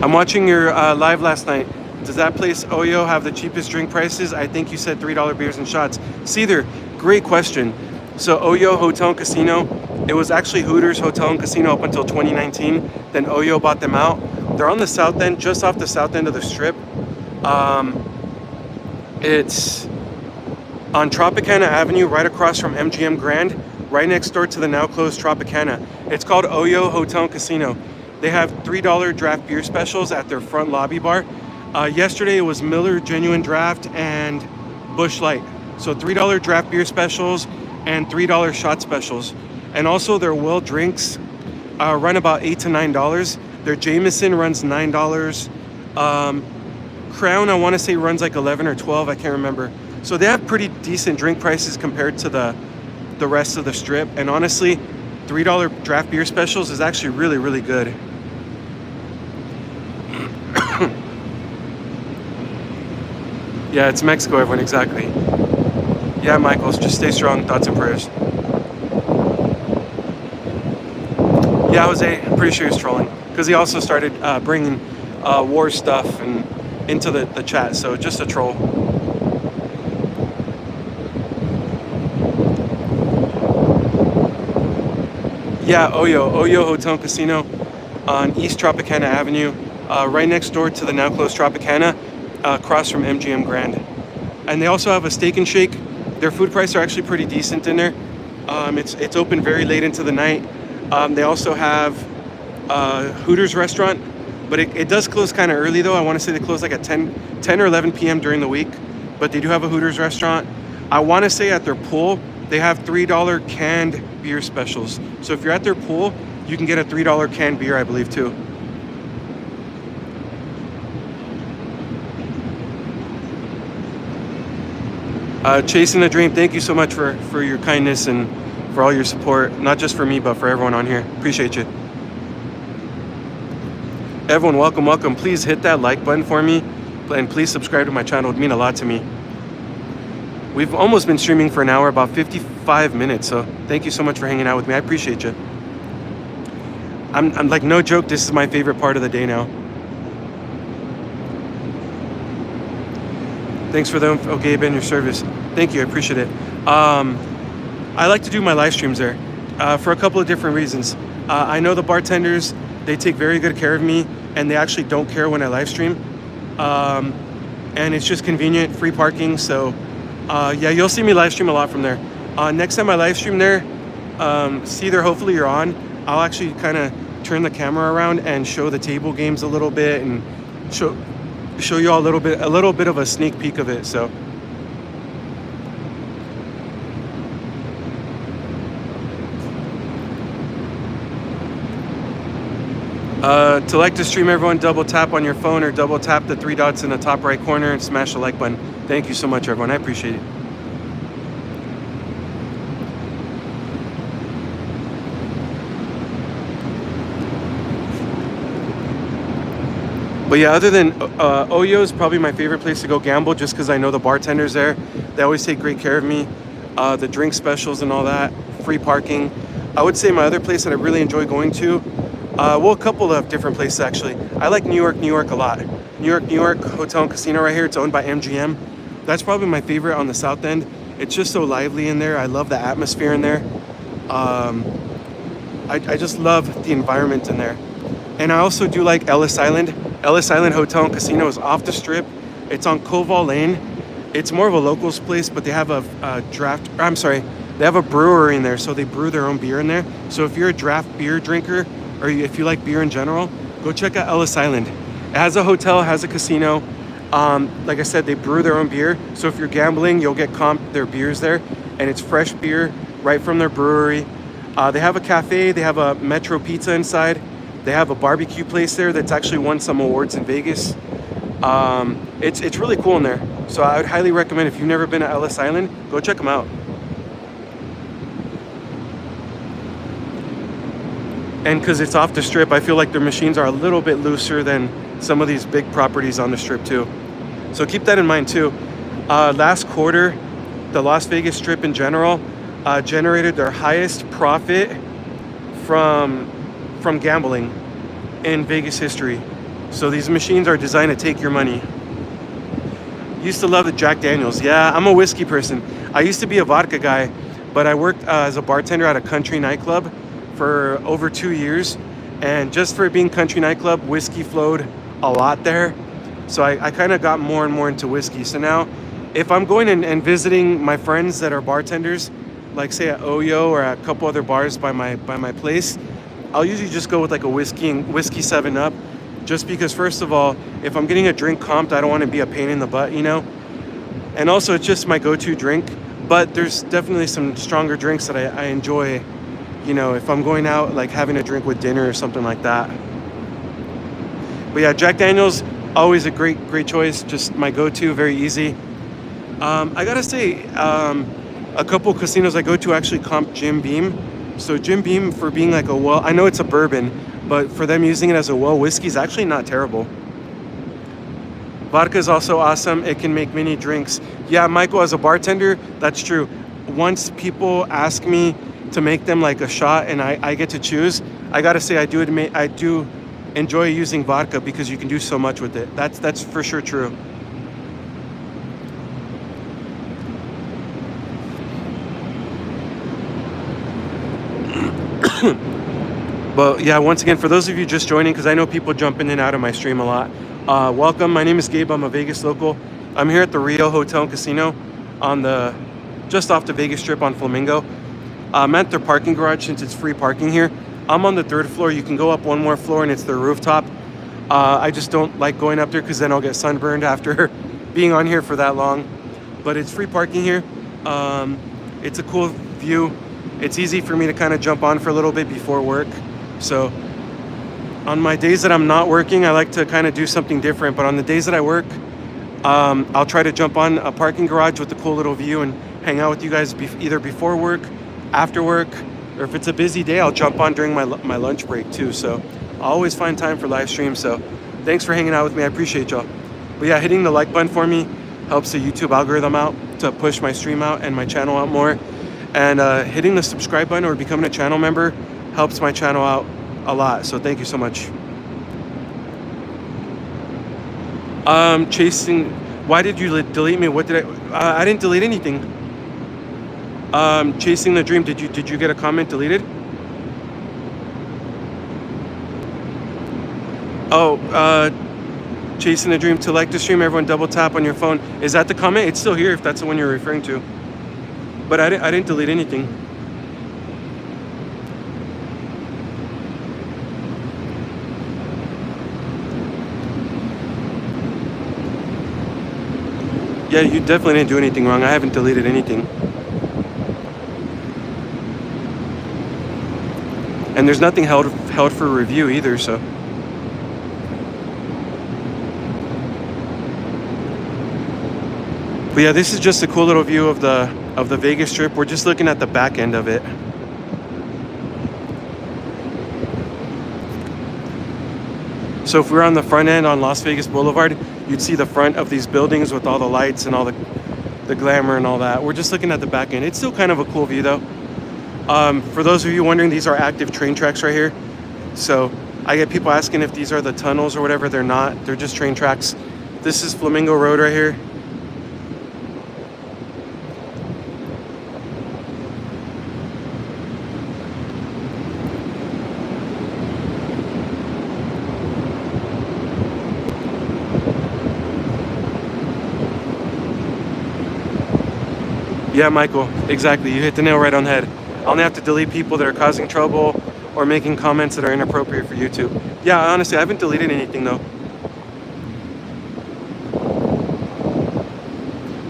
I'm watching your live last night. Does that place Oyo have the cheapest drink prices? I think you said $3 beers and shots. Cedar, great question. So Oyo Hotel and Casino, it was actually Hooters Hotel and Casino up until 2019. Then Oyo bought them out. They're on the south end, just off the south end of the Strip. It's on Tropicana Avenue, right across from MGM Grand, right next door to the now closed Tropicana. It's called Oyo Hotel and Casino. They have $3 draft beer specials at their front lobby bar. Yesterday it was Miller Genuine Draft and Busch Light. So $3 draft beer specials and $3 shot specials. And also their Will drinks run about $8 to $9. Their Jameson runs $9. Crown, I want to say, runs like 11 or 12. I can't remember. So they have pretty decent drink prices compared to the rest of the Strip. And honestly, $3 draft beer specials is actually really good. Yeah, it's Mexico, everyone, exactly. Yeah, Michaels, just stay strong. Thoughts and prayers. Yeah, Jose, I'm pretty sure he's trolling. Because he also started bringing war stuff and into the chat, so just a troll. Yeah, Oyo Hotel and Casino on East Tropicana Avenue, right next door to the now closed Tropicana, across from MGM Grand. And they also have a Steak and Shake. Their food prices are actually pretty decent in there. It's open very late into the night. They also have Hooters restaurant, but it does close kind of early though. I want to say they close like at 10 or 11 p.m. during the week, but they do have a Hooters restaurant. I want to say at their pool, they have $3 canned beer specials. So if you're at their pool, you can get a $3 canned beer, I believe, too. Chasing the Dream, thank you so much for your kindness and for all your support, not just for me, but for everyone on here. Appreciate you. Everyone, welcome, welcome. Please hit that like button for me, and please subscribe to my channel. It would mean a lot to me. We've almost been streaming for an hour, about 55 minutes, so thank you so much for hanging out with me. I appreciate you. I'm like, no joke, this is my favorite part of the day now. Thanks for the info, Gabe, and your service. Thank you, I appreciate it. I like to do my live streams there for a couple of different reasons. I know the bartenders, they take very good care of me, and they actually don't care when I live stream. And it's just convenient, free parking, so yeah, you'll see me live stream a lot from there. Next time I live stream there, see there, hopefully you're on, I'll actually kind of turn the camera around and show the table games a little bit and show you all a little bit of a sneak peek of it. So to like the stream, everyone, double tap on your phone or double tap the three dots in the top right corner and smash the like button. Thank you so much, everyone. I appreciate it. But yeah, other than Oyo is probably my favorite place to go gamble, just because I know the bartenders there. They always take great care of me. The drink specials and all that, free parking. I would say my other place that I really enjoy going to, well, a couple of different places actually. I like New York a lot. New York Hotel and Casino right here. It's owned by MGM. That's probably my favorite on the South End. It's just so lively in there. I love the atmosphere in there. I just love the environment in there. And I also do like Ellis Island. Ellis Island Hotel and Casino is off the strip. It's on Koval Lane. It's more of a locals place, but they have a they have a brewery in there, so they brew their own beer in there. So if you're a draft beer drinker, or if you like beer in general, go check out Ellis Island. It has a hotel, it has a casino. Like I said, they brew their own beer. So if you're gambling, you'll get comped their beers there, and it's fresh beer right from their brewery. They have a cafe, they have a Metro Pizza inside. They have a barbecue place there that's actually won some awards in Vegas. It's really cool in there. So I would highly recommend, if you've never been to Ellis Island, go check them out. And because it's off the strip, I feel like their machines are a little bit looser than some of these big properties on the strip too. So keep that in mind too. Last quarter, the Las Vegas Strip in general generated their highest profit from gambling in Vegas history. So these machines are designed to take your money. Used to love the Jack Daniels. Yeah, I'm a whiskey person. I used to be a vodka guy, but I worked as a bartender at a country nightclub for over 2 years. And just for being country nightclub, whiskey flowed a lot there. So I kind of got more and more into whiskey. So now if I'm going and visiting my friends that are bartenders, like say at Oyo or at a couple other bars by my place, I'll usually just go with like a whiskey 7-Up, just because first of all, if I'm getting a drink comped, I don't want to be a pain in the butt, you know? And also it's just my go-to drink, but there's definitely some stronger drinks that I enjoy, you know, if I'm going out, like having a drink with dinner or something like that. But yeah, Jack Daniels, always a great choice, just my go-to, very easy. I gotta say, a couple casinos I go to actually comp Jim Beam. So Jim Beam, for being like I know it's a bourbon, but for them using it as a whiskey is actually not terrible. Vodka is also awesome. It can make many drinks. Yeah, Michael, as a bartender, that's true. Once people ask me to make them like a shot and I get to choose, I gotta say I do enjoy using vodka because you can do so much with it. That's for sure true. But yeah, once again, for those of you just joining, because I know people jump in and out of my stream a lot, welcome. My name is Gabe. I'm a Vegas local. I'm here at the Rio Hotel and Casino just off the Vegas Strip on Flamingo. I'm at their parking garage since it's free parking here. I'm on the 3rd floor. You can go up one more floor and it's the rooftop. I just don't like going up there because then I'll get sunburned after being on here for that long. But it's free parking here. It's a cool view. It's easy for me to kind of jump on for a little bit before work. So on my days that I'm not working, I like to kind of do something different. But on the days that I work, I'll try to jump on a parking garage with a cool little view and hang out with you guys either before work, after work, or if it's a busy day, I'll jump on during my lunch break too. So I always find time for live streams. So thanks for hanging out with me. I appreciate y'all. But yeah, hitting the like button for me helps the YouTube algorithm out to push my stream out and my channel out more. And hitting the subscribe button or becoming a channel member helps my channel out a lot. So thank you so much. Chasing, why did you delete me? What did I didn't delete anything. Chasing the dream, did you get a comment deleted? Oh, chasing the dream, to like the stream, everyone double tap on your phone. Is that the comment? It's still here if that's the one you're referring to. But I didn't delete anything. Yeah, you definitely didn't do anything wrong. I haven't deleted anything. And there's nothing held for review either, so. But yeah, this is just a cool little view of the Vegas Strip. We're just looking at the back end of it. So if we were on the front end on Las Vegas Boulevard, you'd see the front of these buildings with all the lights and all the glamour and all that. We're just looking at the back end. It's still kind of a cool view though. For those of you wondering, these are active train tracks right here. So I get people asking if these are the tunnels or whatever. They're not. They're just train tracks. This is Flamingo Road right here. Yeah, Michael, exactly. You hit the nail right on the head. I only have to delete people that are causing trouble or making comments that are inappropriate for YouTube. Yeah, honestly, I haven't deleted anything though.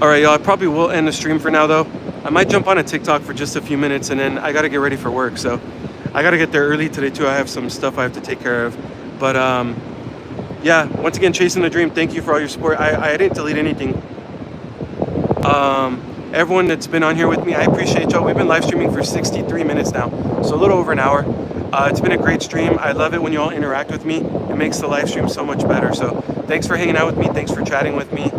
All right, y'all, I probably will end the stream for now though. I might jump on a TikTok for just a few minutes and then I gotta get ready for work. So I gotta get there early today too. I have some stuff I have to take care of. But yeah, once again, chasing the dream. Thank you for all your support. I didn't delete anything. Everyone that's been on here with me, I appreciate y'all. We've been live streaming for 63 minutes now, so a little over an hour. It's been a great stream. I love it when you all interact with me. It makes the live stream so much better. So thanks for hanging out with me. Thanks for chatting with me.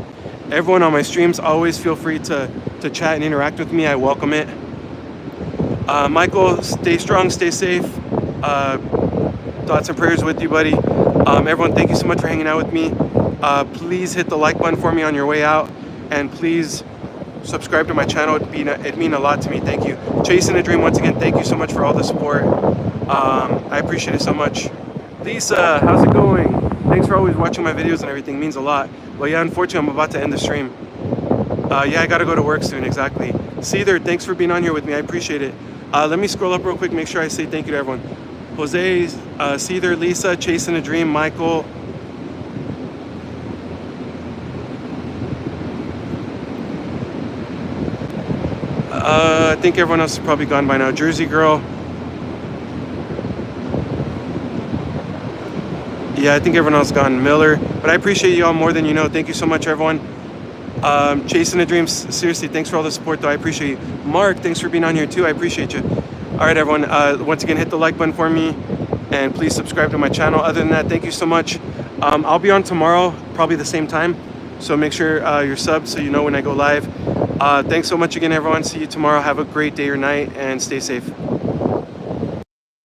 Everyone on my streams, always feel free to chat and interact with me. I welcome it. Michael, stay strong, stay safe. Thoughts and prayers with you, buddy. Everyone, thank you so much for hanging out with me. Please hit the like button for me on your way out, and please subscribe to my channel. It'd mean a lot to me. Thank you. Chasing a Dream, once again, thank you so much for all the support. I appreciate it so much. Lisa, how's it going? Thanks for always watching my videos and everything. It means a lot. Well, yeah, unfortunately, I'm about to end the stream. Yeah, I gotta go to work soon, exactly. Seether, thanks for being on here with me. I appreciate it. Let me scroll up real quick, make sure I say thank you to everyone. Jose, Seether, Lisa, Chasing a Dream, Michael. I think everyone else is probably gone by now. Jersey Girl. Yeah, I think everyone else is gone. Miller. But I appreciate you all more than you know. Thank you so much, everyone. Chasing a Dream, seriously, thanks for all the support, though. I appreciate you. Mark, thanks for being on here, too. I appreciate you. All right, everyone. Once again, hit the like button for me. And please subscribe to my channel. Other than that, thank you so much. I'll be on tomorrow, probably the same time. So make sure you're subbed so you know when I go live. Thanks so much again, everyone. See you tomorrow. Have a great day or night and stay safe.